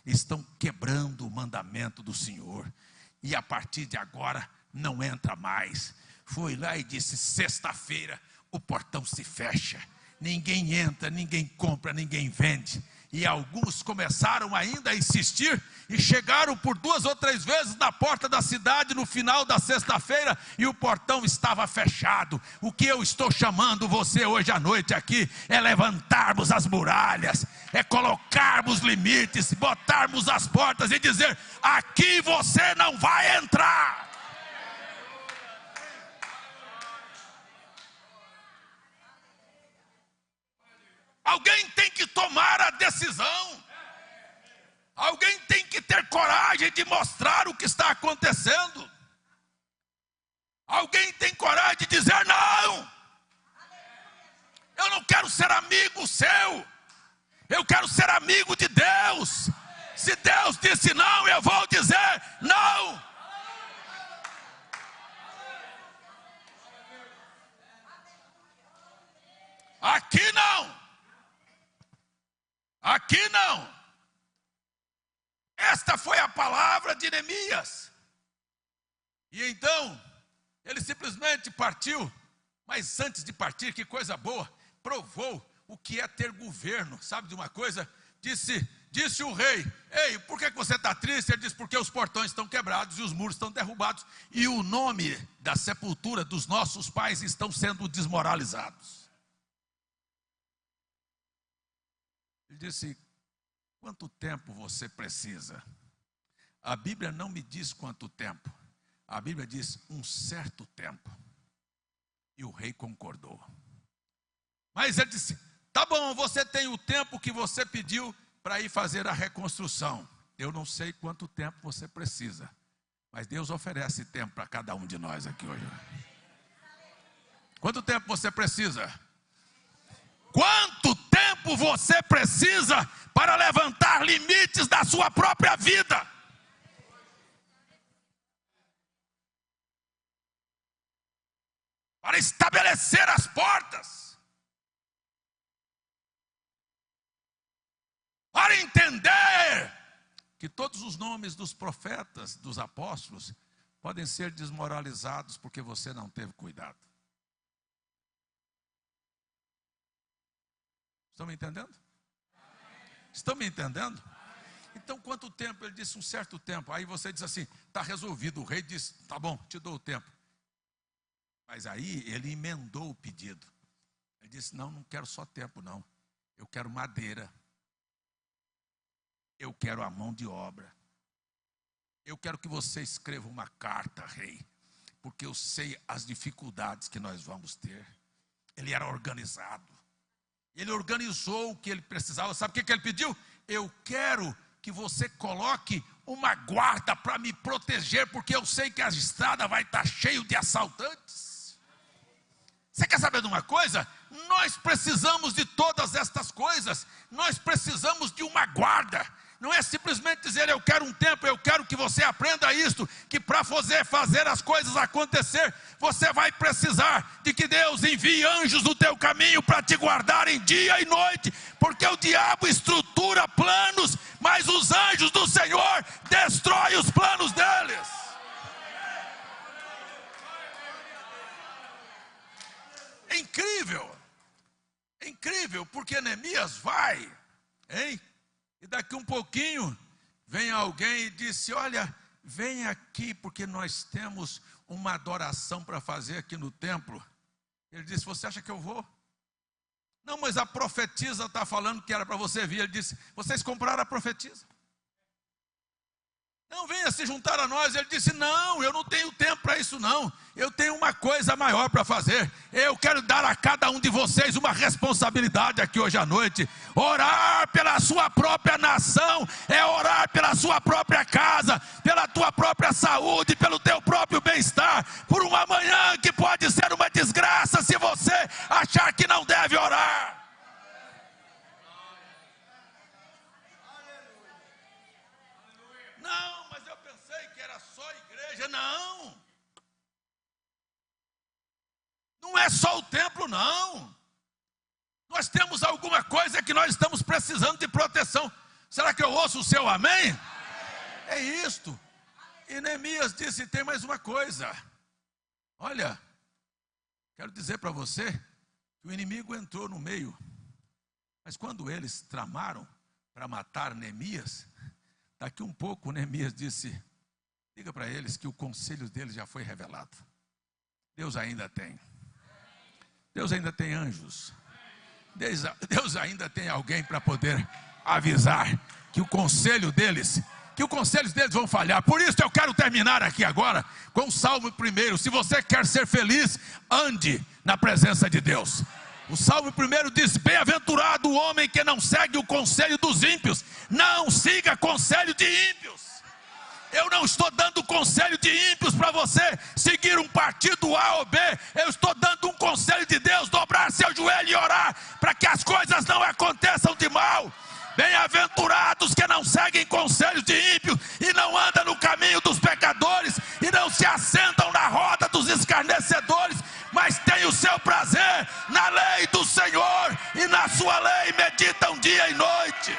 estão quebrando o mandamento do Senhor, e a partir de agora não entra mais. Foi lá e disse, sexta-feira o portão se fecha, ninguém entra, ninguém compra, ninguém vende. E alguns começaram ainda a insistir e chegaram por 2 ou 3 vezes na porta da cidade no final da sexta-feira e o portão estava fechado. O que eu estou chamando você hoje à noite aqui é levantarmos as muralhas, é colocarmos limites, botarmos as portas e dizer, aqui você não vai entrar. Alguém tem que tomar a decisão. Alguém tem que ter coragem de mostrar o que está acontecendo. Alguém tem coragem de dizer não. Eu não quero ser amigo seu. Eu quero ser amigo de Deus. Se Deus disse não, eu vou dizer não. Aqui não. Aqui não. Esta foi a palavra de Neemias. E então, ele simplesmente partiu. Mas antes de partir, que coisa boa, provou o que é ter governo. Sabe de uma coisa? Disse o rei, ei, por que você está triste? Ele disse, porque os portões estão quebrados e os muros estão derrubados. E o nome da sepultura dos nossos pais estão sendo desmoralizados. Ele disse, quanto tempo você precisa? A Bíblia não me diz quanto tempo. A Bíblia diz um certo tempo. E o rei concordou. Mas ele disse, tá bom, você tem o tempo que você pediu para ir fazer a reconstrução. Eu não sei quanto tempo você precisa. Mas Deus oferece tempo para cada um de nós aqui hoje. Quanto tempo você precisa? Quanto tempo você precisa para levantar limites da sua própria vida? Para estabelecer as portas? Para entender que todos os nomes dos profetas, dos apóstolos, podem ser desmoralizados porque você não teve cuidado. Estão me entendendo? Estão me entendendo? Então, quanto tempo? Ele disse, um certo tempo. Aí você diz assim, está resolvido. O rei disse, tá bom, te dou o tempo. Mas aí ele emendou o pedido. Ele disse, não quero só tempo não. Eu quero madeira. Eu quero a mão de obra. Eu quero que você escreva uma carta, rei. Porque eu sei as dificuldades que nós vamos ter. Ele era organizado. Ele organizou o que ele precisava. Sabe o que ele pediu? Eu quero que você coloque uma guarda para me proteger, porque eu sei que a estrada vai estar cheia de assaltantes. Você quer saber de uma coisa? Nós precisamos de todas estas coisas. Nós precisamos de uma guarda. Não é simplesmente dizer eu quero um tempo, eu quero que você aprenda isto, que para fazer as coisas acontecer, você vai precisar de que Deus envie anjos no teu caminho para te guardarem dia e noite, porque o diabo estrutura planos, mas os anjos do Senhor destroem os planos deles. É incrível, porque Neemias vai, hein? E daqui um pouquinho, vem alguém e disse, olha, vem aqui, porque nós temos uma adoração para fazer aqui no templo. Ele disse, você acha que eu vou? Não, mas a profetisa está falando que era para você vir. Ele disse, vocês compraram a profetisa? Não, venha se juntar a nós. Ele disse, não, eu não tenho tempo para isso não. Eu tenho uma coisa maior para fazer. Eu quero dar a cada um de vocês uma responsabilidade aqui hoje à noite. Orar pela sua própria nação, é orar pela sua própria casa, pela tua própria saúde, pelo teu próprio bem-estar, por uma manhã que pode ser uma desgraça se você achar que não deve orar. Não, mas eu pensei que era só igreja. Não é só o templo, não. Nós temos alguma coisa que nós estamos precisando de proteção. Será que eu ouço o seu amém? É isto. E Neemias disse, tem mais uma coisa. Olha, quero dizer para você que o inimigo entrou no meio. Mas quando eles tramaram para matar Neemias, daqui um pouco Neemias disse, diga para eles que o conselho deles já foi revelado. Deus ainda tem anjos. Deus ainda tem alguém para poder avisar que o conselho deles vão falhar. Por isso eu quero terminar aqui agora com o Salmo 1. Se você quer ser feliz, ande na presença de Deus. O Salmo 1 diz, bem-aventurado o homem que não segue o conselho dos ímpios. Não siga conselho de ímpios. Eu não estou dando conselho de ímpios para você seguir um partido A ou B. Eu estou dando um conselho de Deus, dobrar seu joelho e orar para que as coisas não aconteçam de mal. Bem-aventurados que não seguem conselhos de ímpios e não andam no caminho dos pecadores e não se assentam na roda dos escarnecedores, mas têm o seu prazer na lei do Senhor e na sua lei meditam dia e noite.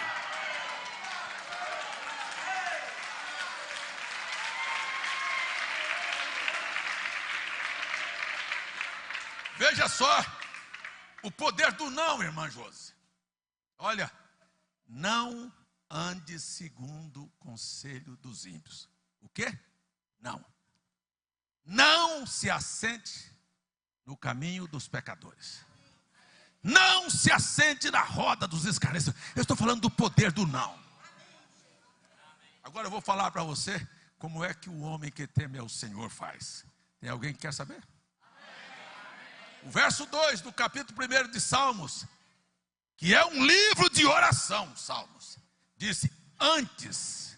Veja só o poder do não, irmã Josi. Olha, não ande segundo o conselho dos ímpios. O quê? Não. Não se assente no caminho dos pecadores. Não se assente na roda dos escarnecedores. Eu estou falando do poder do não. Agora eu vou falar para você como é que o homem que teme ao Senhor faz. Tem alguém que quer saber? O verso 2 do capítulo 1 de Salmos, que é um livro de oração, Salmos, disse, antes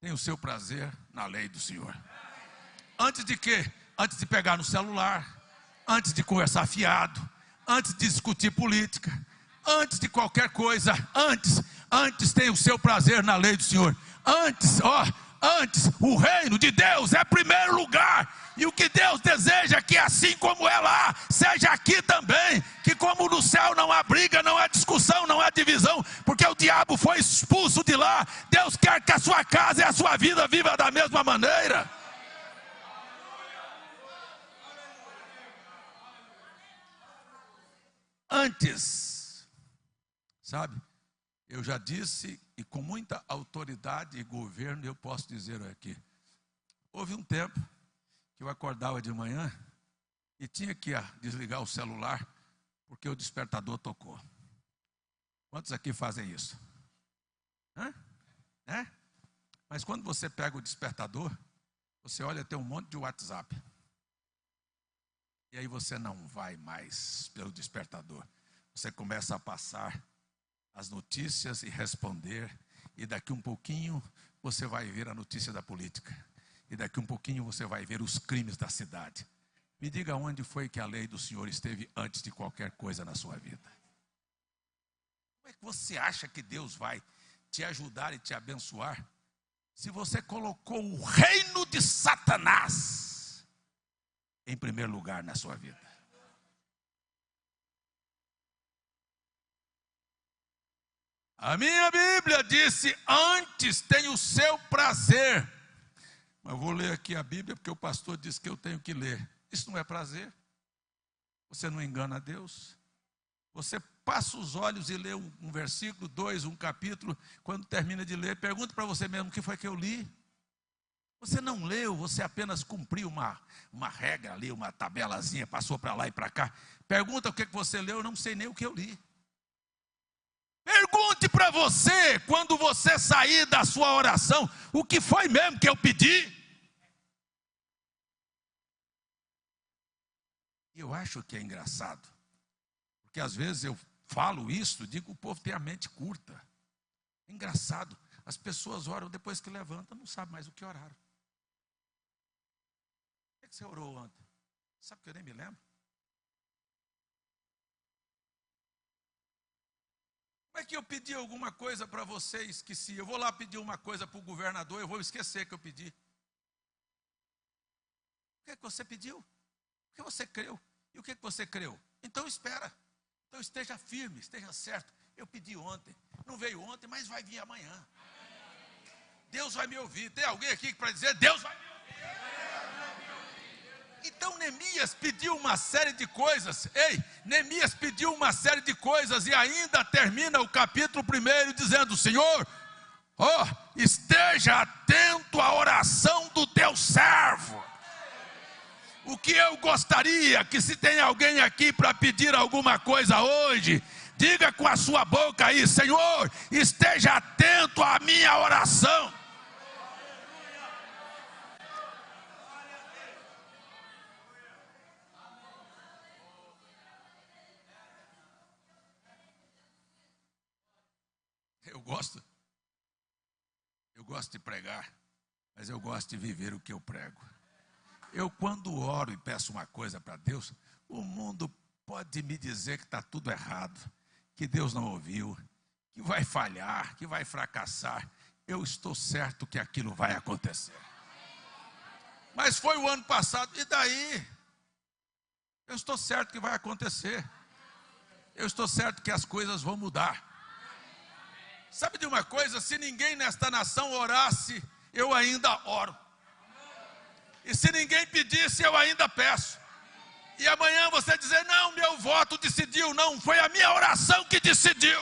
tem o seu prazer na lei do Senhor. Antes de quê? Antes de pegar no celular, antes de conversar fiado, antes de discutir política, antes de qualquer coisa, antes tem o seu prazer na lei do Senhor. Antes o reino de Deus é primeiro lugar. E o que Deus deseja é que assim como é lá, seja aqui também. Que como no céu não há briga, não há discussão, não há divisão, porque o diabo foi expulso de lá. Deus quer que a sua casa e a sua vida viva da mesma maneira. Antes, sabe, eu já disse, e com muita autoridade e governo eu posso dizer aqui, houve um tempo que eu acordava de manhã e tinha que desligar o celular porque o despertador tocou. Quantos aqui fazem isso? Mas quando você pega o despertador, você olha, tem um monte de WhatsApp. E aí você não vai mais pelo despertador. Você começa a passar as notícias e responder. E daqui um pouquinho você vai ver a notícia da política. E daqui um pouquinho você vai ver os crimes da cidade. Me diga onde foi que a lei do Senhor esteve antes de qualquer coisa na sua vida. Como é que você acha que Deus vai te ajudar e te abençoar se você colocou o reino de Satanás em primeiro lugar na sua vida? A minha Bíblia disse: antes tem o seu prazer. Mas eu vou ler aqui a Bíblia porque o pastor disse que eu tenho que ler. Isso não é prazer. Você não engana a Deus. Você passa os olhos e lê um versículo, 2, um capítulo. Quando termina de ler, pergunta para você mesmo: o que foi que eu li? Você não leu, você apenas cumpriu uma regra ali, uma tabelazinha, passou para lá e para cá. Pergunta o que você leu, eu não sei nem o que eu li. Pergunte para você, quando você sair da sua oração, o que foi mesmo que eu pedi? Eu acho que é engraçado, porque às vezes eu falo isso, digo que o povo tem a mente curta. É engraçado, as pessoas oram depois que levantam, não sabem mais o que oraram. O que você orou ontem? Sabe que eu nem me lembro? Como é que eu pedi alguma coisa para você e esqueci? Eu vou lá pedir uma coisa para o governador, eu vou esquecer que eu pedi. O que é que você pediu? O que você creu? E o que você creu? Então espera. Então esteja firme, esteja certo. Eu pedi ontem. Não veio ontem, mas vai vir amanhã. Deus vai me ouvir. Tem alguém aqui para dizer: Deus vai me ouvir? Então Neemias pediu uma série de coisas. Neemias pediu uma série de coisas e ainda termina o capítulo 1 dizendo: Senhor, esteja atento à oração do teu servo. O que eu gostaria que, se tem alguém aqui para pedir alguma coisa hoje, diga com a sua boca aí: Senhor, esteja atento à minha oração. Eu gosto de pregar, mas eu gosto de viver o que eu prego. Eu, quando oro e peço uma coisa para Deus, o mundo pode me dizer que está tudo errado, que Deus não ouviu, que vai falhar, que vai fracassar. Eu estou certo que aquilo vai acontecer. Mas foi o ano passado, e daí? Eu estou certo que vai acontecer. Eu estou certo que as coisas vão mudar. Sabe de uma coisa? Se ninguém nesta nação orasse, eu ainda oro. E se ninguém pedisse, eu ainda peço. E amanhã você dizer: não, meu voto decidiu. Não, foi a minha oração que decidiu.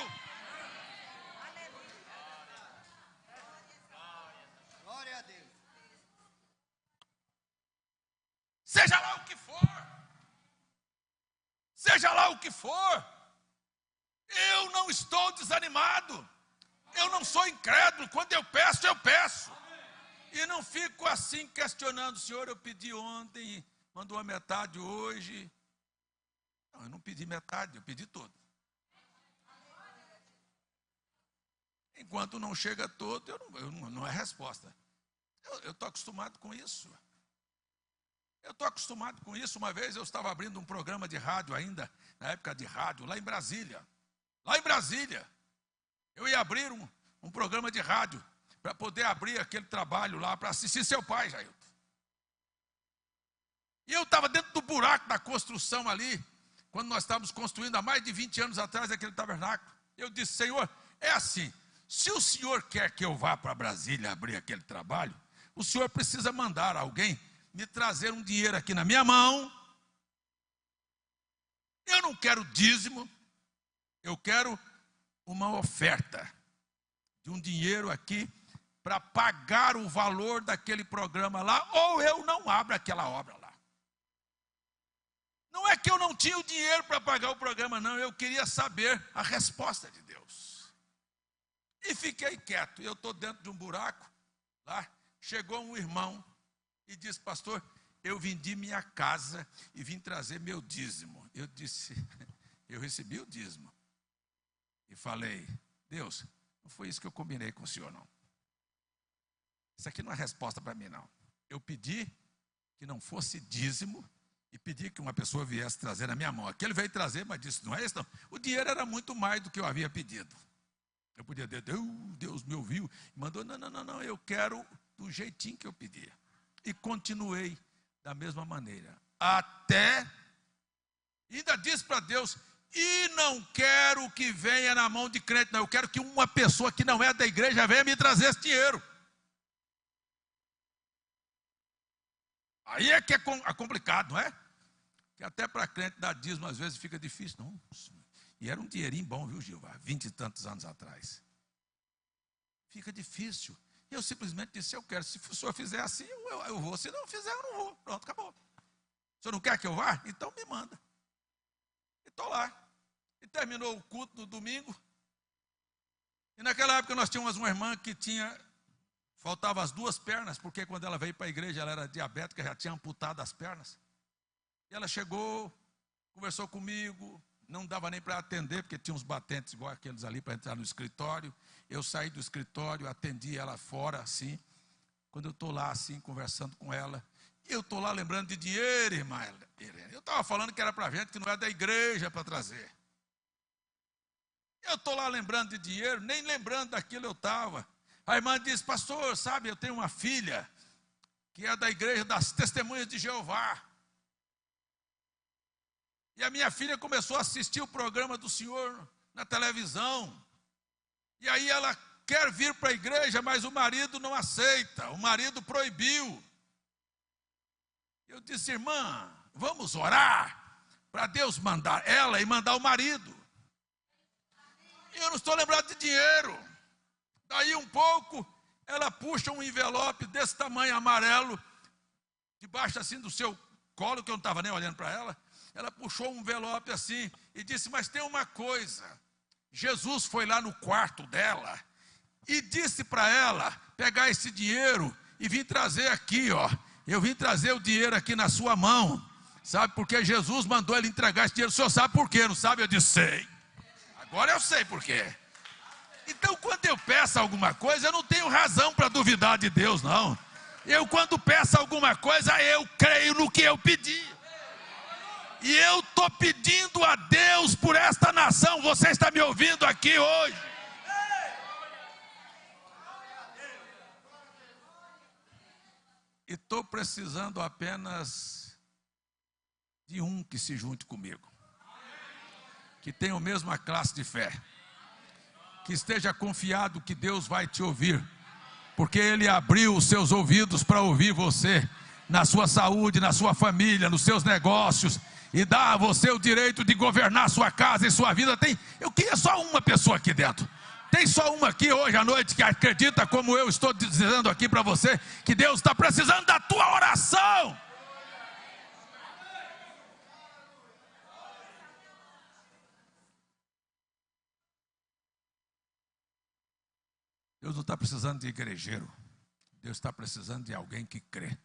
Glória a Deus. Seja lá o que for. Seja lá o que for. Eu não estou desanimado. Eu não sou incrédulo. Quando eu peço, eu peço. E não fico assim questionando: Senhor, eu pedi ontem, mandou a metade hoje. Não, eu não pedi metade, eu pedi todo. Enquanto não chega todo, não é resposta. Eu estou acostumado com isso. Uma vez eu estava abrindo um programa de rádio ainda, na época de rádio, lá em Brasília. Eu ia abrir um programa de rádio, para poder abrir aquele trabalho lá, para assistir seu pai, Jailton. E eu estava dentro do buraco da construção ali, quando nós estávamos construindo há mais de 20 anos atrás aquele tabernáculo. Eu disse: Senhor, é assim, se o Senhor quer que eu vá para Brasília abrir aquele trabalho, o Senhor precisa mandar alguém me trazer um dinheiro aqui na minha mão. Eu não quero dízimo, eu quero uma oferta de um dinheiro aqui para pagar o valor daquele programa lá, ou eu não abro aquela obra lá. Não é que eu não tinha o dinheiro para pagar o programa, não. Eu queria saber a resposta de Deus. E fiquei quieto. Eu estou dentro de um buraco lá. Chegou um irmão e disse: pastor, eu vendi minha casa e vim trazer meu dízimo. Eu disse: eu recebi o dízimo. E falei: Deus, Não foi isso que eu combinei com o senhor, não. Isso aqui não é resposta para mim, não. Eu pedi que não fosse dízimo e pedi que uma pessoa viesse trazer na minha mão. Aquele veio trazer, mas disse, não é isso não. O dinheiro era muito mais do que eu havia pedido. Eu podia dizer, Deus me ouviu. Mandou, não, eu quero do jeitinho que eu pedi. E continuei da mesma maneira. Até, ainda disse para Deus, e não quero que venha na mão de crente, não. Eu quero que uma pessoa que não é da igreja venha me trazer esse dinheiro. Aí é que é complicado, não é? Que até para crente dar dízimo às vezes fica difícil. Não. E era um dinheirinho bom, viu, Gilvar? 20 e tantos anos atrás. Fica difícil. E eu simplesmente disse, eu quero. Se o senhor fizer assim, eu vou. Se não fizer, eu não vou. Pronto, acabou. O senhor não quer que eu vá? Então me manda. E estou lá. E terminou o culto no domingo. E naquela época nós tínhamos uma irmã que faltava as duas pernas, porque quando ela veio para a igreja, ela era diabética, já tinha amputado as pernas. E ela chegou, conversou comigo, não dava nem para atender, porque tinha uns batentes igual aqueles ali para entrar no escritório. Eu saí do escritório, atendi ela fora, assim. Quando eu estou lá, assim, conversando com ela, eu estou lá lembrando de dinheiro, irmã Helena. Eu estava falando que era para gente que não é da igreja para trazer. Eu estou lá lembrando de dinheiro, nem lembrando daquilo eu estava. A irmã disse, pastor, sabe, eu tenho uma filha que é da igreja das Testemunhas de Jeová. E a minha filha começou a assistir o programa do senhor na televisão. E aí ela quer vir para a igreja, mas o marido não aceita, o marido proibiu. Eu disse, irmã, vamos orar para Deus mandar ela e mandar o marido. E eu não estou lembrado de dinheiro. Daí um pouco, ela puxa um envelope desse tamanho amarelo, debaixo assim do seu colo, que eu não estava nem olhando para ela. Ela puxou um envelope assim e disse, mas tem uma coisa. Jesus foi lá no quarto dela e disse para ela pegar esse dinheiro e vir trazer aqui, ó. Eu vim trazer o dinheiro aqui na sua mão, sabe? Porque Jesus mandou ele entregar esse dinheiro. O senhor sabe por quê, não sabe? Eu disse, sei. Agora eu sei por quê. Então, quando eu peço alguma coisa, eu não tenho razão para duvidar de Deus, não. Eu, quando peço alguma coisa, eu creio no que eu pedi. E eu estou pedindo a Deus por esta nação. Você está me ouvindo aqui hoje? E estou precisando apenas de um que se junte comigo, que tenha a mesma classe de fé, que esteja confiado que Deus vai te ouvir, porque Ele abriu os seus ouvidos para ouvir você, na sua saúde, na sua família, nos seus negócios, e dá a você o direito de governar sua casa e sua vida. Eu queria só uma pessoa aqui dentro. Tem só uma aqui hoje à noite que acredita, como eu estou dizendo aqui para você, que Deus está precisando da tua oração. Deus não está precisando de igrejeiro. Deus está precisando de alguém que crê.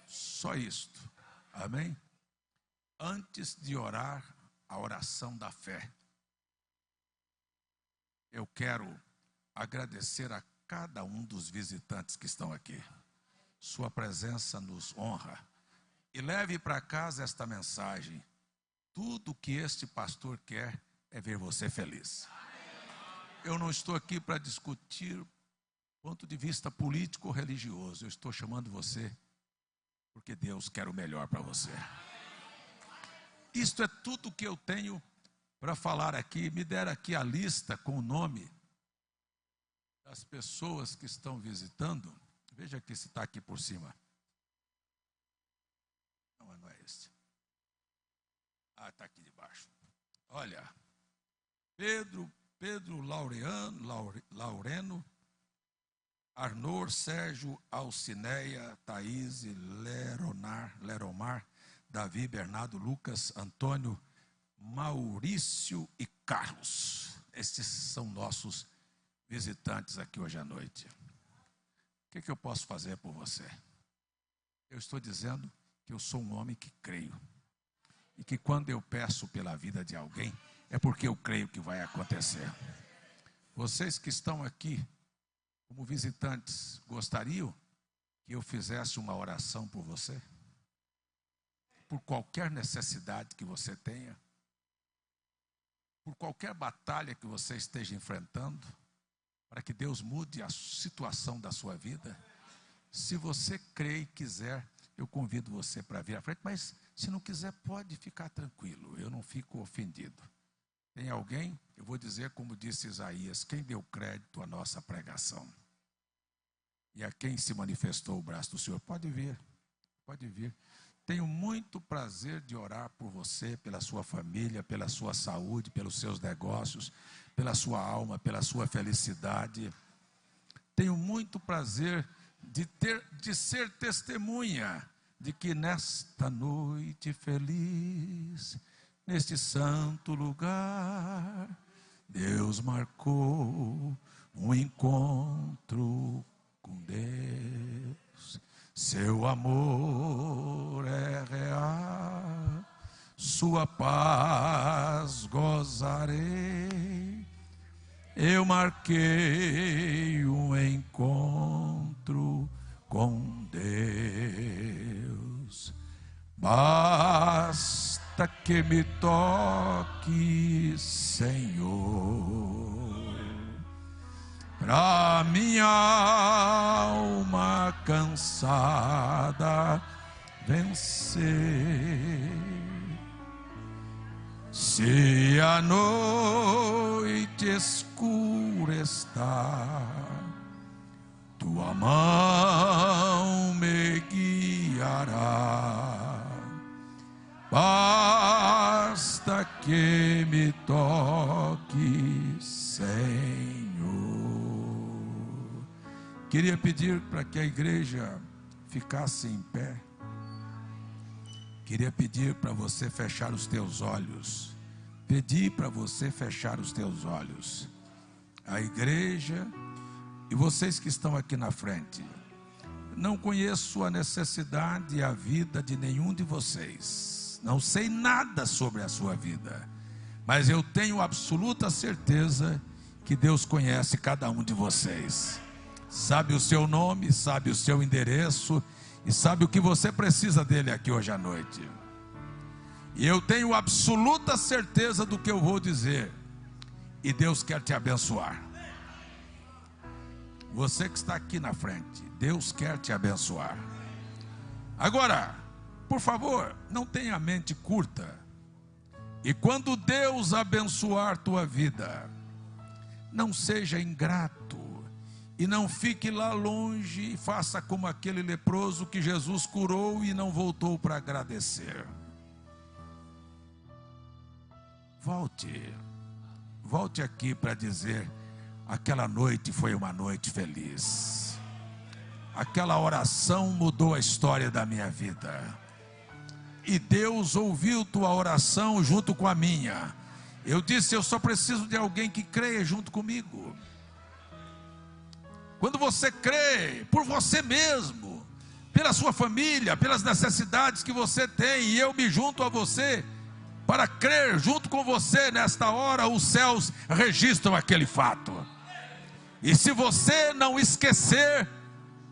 Só isto. Amém? Antes de orar a oração da fé, eu quero agradecer a cada um dos visitantes que estão aqui. Sua presença nos honra. E leve para casa esta mensagem. Tudo que este pastor quer é ver você feliz. Eu não estou aqui para discutir ponto de vista político ou religioso. Eu estou chamando você porque Deus quer o melhor para você. Isto é tudo que eu tenho para falar aqui. Me deram aqui a lista com o nome das pessoas que estão visitando. Veja aqui se está aqui por cima. Não é esse. Ah, está aqui debaixo. Olha, Pedro Laureno, Arnor, Sérgio, Alcineia, Thaís, Leromar, Davi, Bernardo, Lucas, Antônio, Maurício e Carlos. Estes são nossos visitantes aqui hoje à noite. O que eu posso fazer por você? Eu estou dizendo que eu sou um homem que creio. E que quando eu peço pela vida de alguém, é porque eu creio que vai acontecer. Vocês que estão aqui como visitantes, gostariam que eu fizesse uma oração por você? Por qualquer necessidade que você tenha, por qualquer batalha que você esteja enfrentando, para que Deus mude a situação da sua vida. Se você crê e quiser, eu convido você para vir à frente, mas se não quiser, pode ficar tranquilo, eu não fico ofendido. Tem alguém? Eu vou dizer como disse Isaías: quem deu crédito à nossa pregação? E a quem se manifestou o braço do Senhor? Pode vir, pode vir. Tenho muito prazer de orar por você, pela sua família, pela sua saúde, pelos seus negócios, pela sua alma, pela sua felicidade. Tenho muito prazer de ser testemunha de que nesta noite feliz, neste santo lugar, Deus marcou um encontro com Deus. Seu amor é real, sua paz gozarei. Eu marquei um encontro com Deus. Basta que me toque, Senhor, pra minha alma cansada vencer. Se a noite escura está, tua mão me guiará. Basta que me toque, Senhor. Queria pedir para que a igreja ficasse em pé. Queria pedir para você fechar os teus olhos. Pedir para você fechar os teus olhos. A igreja e vocês que estão aqui na frente. Não conheço a necessidade e a vida de nenhum de vocês. Não sei nada sobre a sua vida. Mas eu tenho absoluta certeza que Deus conhece cada um de vocês. Sabe o seu nome, sabe o seu endereço e sabe o que você precisa dele aqui hoje à noite. E eu tenho absoluta certeza do que eu vou dizer. E Deus quer te abençoar. Você que está aqui na frente, Deus quer te abençoar. Agora, por favor, não tenha a mente curta. E quando Deus abençoar tua vida, não seja ingrato. E não fique lá longe e faça como aquele leproso que Jesus curou e não voltou para agradecer. Volte aqui para dizer: aquela noite foi uma noite feliz. Aquela oração mudou a história da minha vida. E Deus ouviu tua oração junto com a minha. Eu disse: eu só preciso de alguém que creia junto comigo. Quando você crê por você mesmo, pela sua família, pelas necessidades que você tem, e eu me junto a você para crer junto com você nesta hora, os céus registram aquele fato. E se você não esquecer,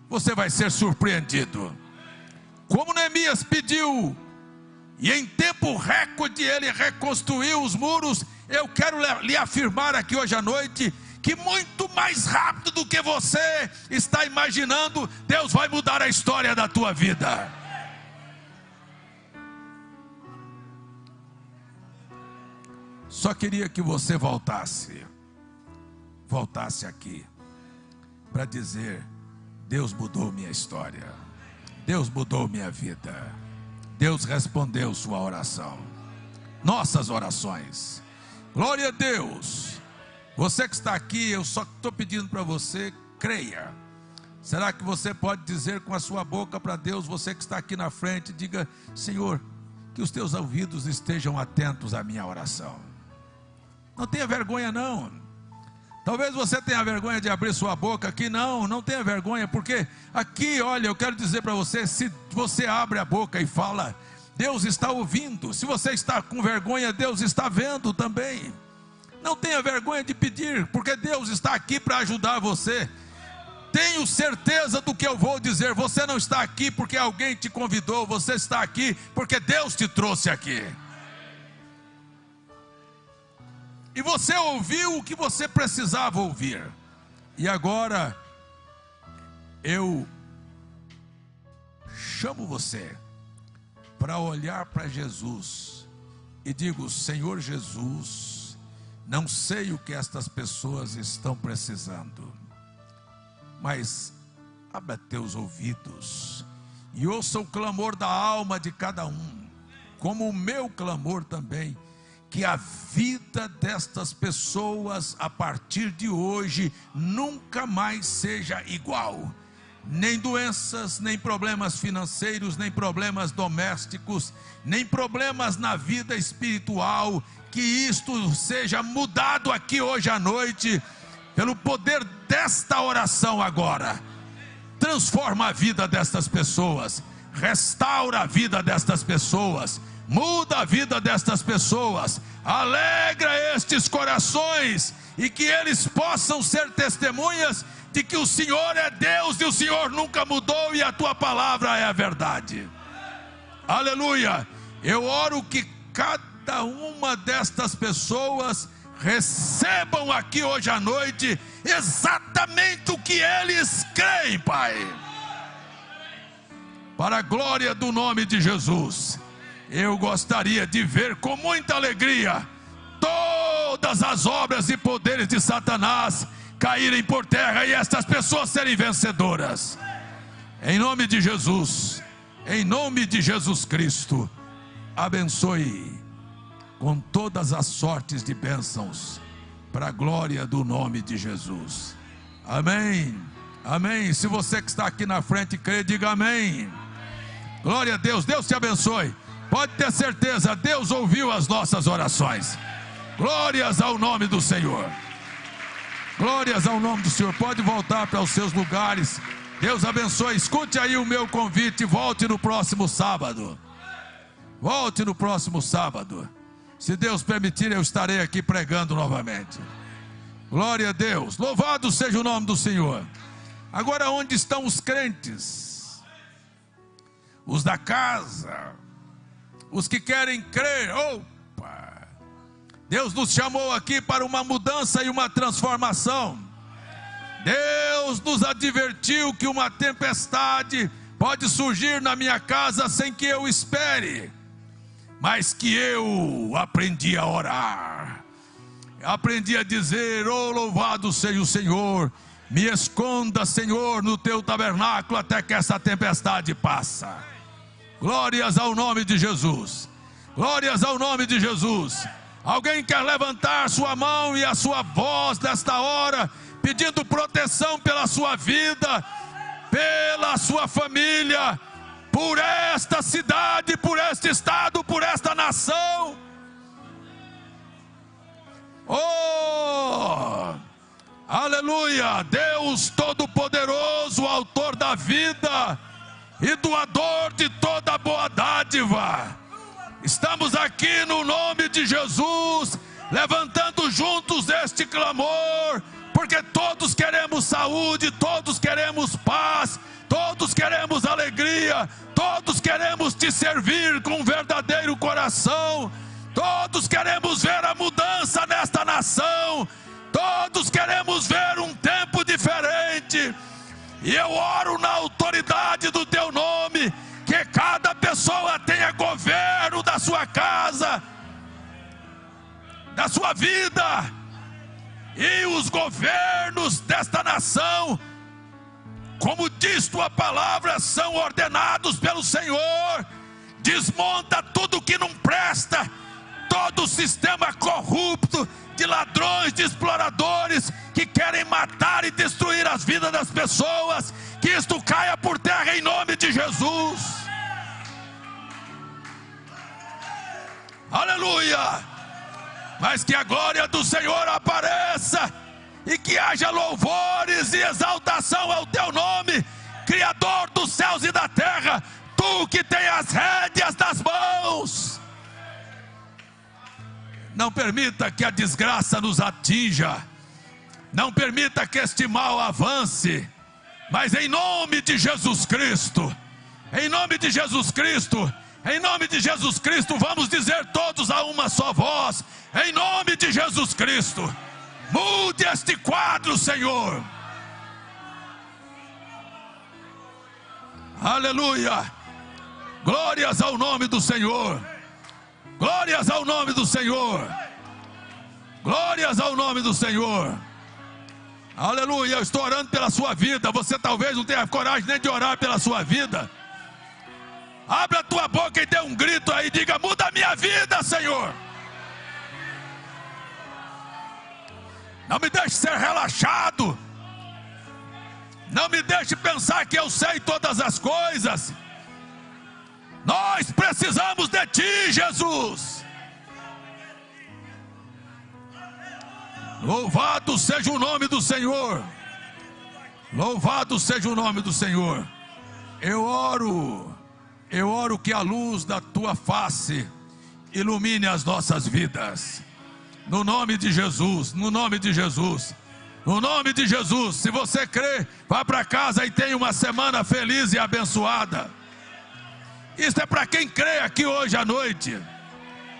você vai ser surpreendido. Como Neemias pediu, e em tempo recorde ele reconstruiu os muros, eu quero lhe afirmar aqui hoje à noite, que muito mais rápido do que você está imaginando, Deus vai mudar a história da tua vida. Só queria que você voltasse aqui, para dizer: Deus mudou minha história, Deus mudou minha vida, Deus respondeu sua oração, nossas orações. Glória a Deus. Você que está aqui, eu só estou pedindo para você, creia. Será que você pode dizer com a sua boca para Deus? Você que está aqui na frente, diga: Senhor, que os teus ouvidos estejam atentos à minha oração. Não tenha vergonha não. Talvez você tenha vergonha de abrir sua boca aqui. Não tenha vergonha, porque aqui, olha, eu quero dizer para você, se você abre a boca e fala, Deus está ouvindo. Se você está com vergonha, Deus está vendo também. Não tenha vergonha de pedir, porque Deus está aqui para ajudar você. Tenho certeza do que eu vou dizer. Você não está aqui porque alguém te convidou, você está aqui porque Deus te trouxe aqui. E você ouviu o que você precisava ouvir. E agora eu chamo você para olhar para Jesus e digo: Senhor Jesus, não sei o que estas pessoas estão precisando, mas abra teus ouvidos e ouça o clamor da alma de cada um, como o meu clamor também, que a vida destas pessoas a partir de hoje nunca mais seja igual. Nem doenças, nem problemas financeiros, nem problemas domésticos, nem problemas na vida espiritual, que isto seja mudado aqui hoje à noite, pelo poder desta oração agora. Transforma a vida destas pessoas, restaura a vida destas pessoas, muda a vida destas pessoas, alegra estes corações, e que eles possam ser testemunhas de que o Senhor é Deus e o Senhor nunca mudou e a tua palavra é a verdade. Aleluia. Eu oro que cada uma destas pessoas recebam aqui hoje à noite exatamente o que eles creem, Pai, para a glória do nome de Jesus. Eu gostaria de ver com muita alegria todas as obras e poderes de Satanás caírem por terra e estas pessoas serem vencedoras. Em nome de Jesus, em nome de Jesus Cristo, abençoe com todas as sortes de bênçãos, para a glória do nome de Jesus. Amém, amém. Se você que está aqui na frente crê, diga amém. Glória a Deus, Deus te abençoe. Pode ter certeza, Deus ouviu as nossas orações. Glórias ao nome do Senhor. Glórias ao nome do Senhor. Pode voltar para os seus lugares. Deus abençoe. Escute aí o meu convite. Volte no próximo sábado. Volte no próximo sábado. Se Deus permitir, eu estarei aqui pregando novamente. Glória a Deus. Louvado seja o nome do Senhor. Agora, onde estão os crentes? Os da casa. Os que querem crer. Opa! Deus nos chamou aqui para uma mudança e uma transformação. Deus nos advertiu que uma tempestade pode surgir na minha casa sem que eu espere, mas que eu aprendi a orar, aprendi a dizer: oh, louvado seja o Senhor, me esconda, Senhor, no teu tabernáculo até que essa tempestade passa. Glórias ao nome de Jesus. Glórias ao nome de Jesus. Alguém quer levantar sua mão e a sua voz nesta hora, pedindo proteção pela sua vida, pela sua família, por esta cidade, por este estado, por esta nação? Oh, aleluia! Deus Todo-Poderoso, autor da vida e doador de toda boa dádiva, estamos aqui no nome de Jesus, levantando juntos este clamor, porque todos queremos saúde, todos queremos paz, todos queremos alegria, todos queremos te servir com um verdadeiro coração, todos queremos ver a mudança nesta nação, todos queremos ver um tempo diferente. E eu oro na autoridade do teu nome, que cada pessoa tenha governo da sua casa, da sua vida, e os governos desta nação, como diz tua palavra, são ordenados pelo Senhor. Desmonta tudo que não presta, todo o sistema corrupto de ladrões, de exploradores que querem matar e destruir as vidas das pessoas. Que isto caia por terra em nome de Jesus. Aleluia. Mas que a glória do Senhor apareça e que haja louvores e exaltação ao teu nome, Criador dos céus e da terra, tu que tem as rédeas das mãos. não permita que a desgraça nos atinja, não permita que este mal avance, mas em nome de Jesus Cristo, em nome de Jesus Cristo, em nome de Jesus Cristo, vamos dizer todos a uma só voz, em nome de Jesus Cristo, mude este quadro, Senhor. Aleluia, glórias ao nome do Senhor, glórias ao nome do Senhor, glórias ao nome do Senhor. Aleluia, eu estou orando pela sua vida. Você talvez não tenha coragem nem de orar pela sua vida. Abra a tua boca e dê um grito aí, diga: muda a minha vida, Senhor. Não me deixe ser relaxado, não me deixe pensar que eu sei todas as coisas. Nós precisamos de Ti, Jesus. Louvado seja o nome do Senhor, louvado seja o nome do Senhor. Eu oro que a luz da Tua face ilumine as nossas vidas, no nome de Jesus, no nome de Jesus, no nome de Jesus. Se você crê, vá para casa e tenha uma semana feliz e abençoada. Isso é para quem crê aqui hoje à noite.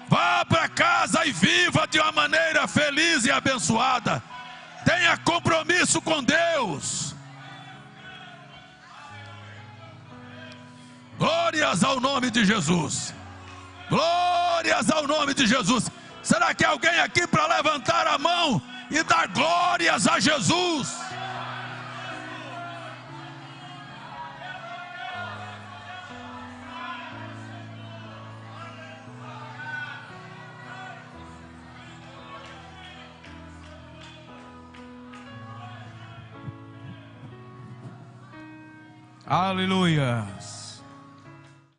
Vá para casa e viva de uma maneira feliz e abençoada. Tenha compromisso com Deus. Glórias ao nome de Jesus. Glórias ao nome de Jesus. Será que alguém aqui para levantar a mão e dar glórias a Jesus? Aleluia.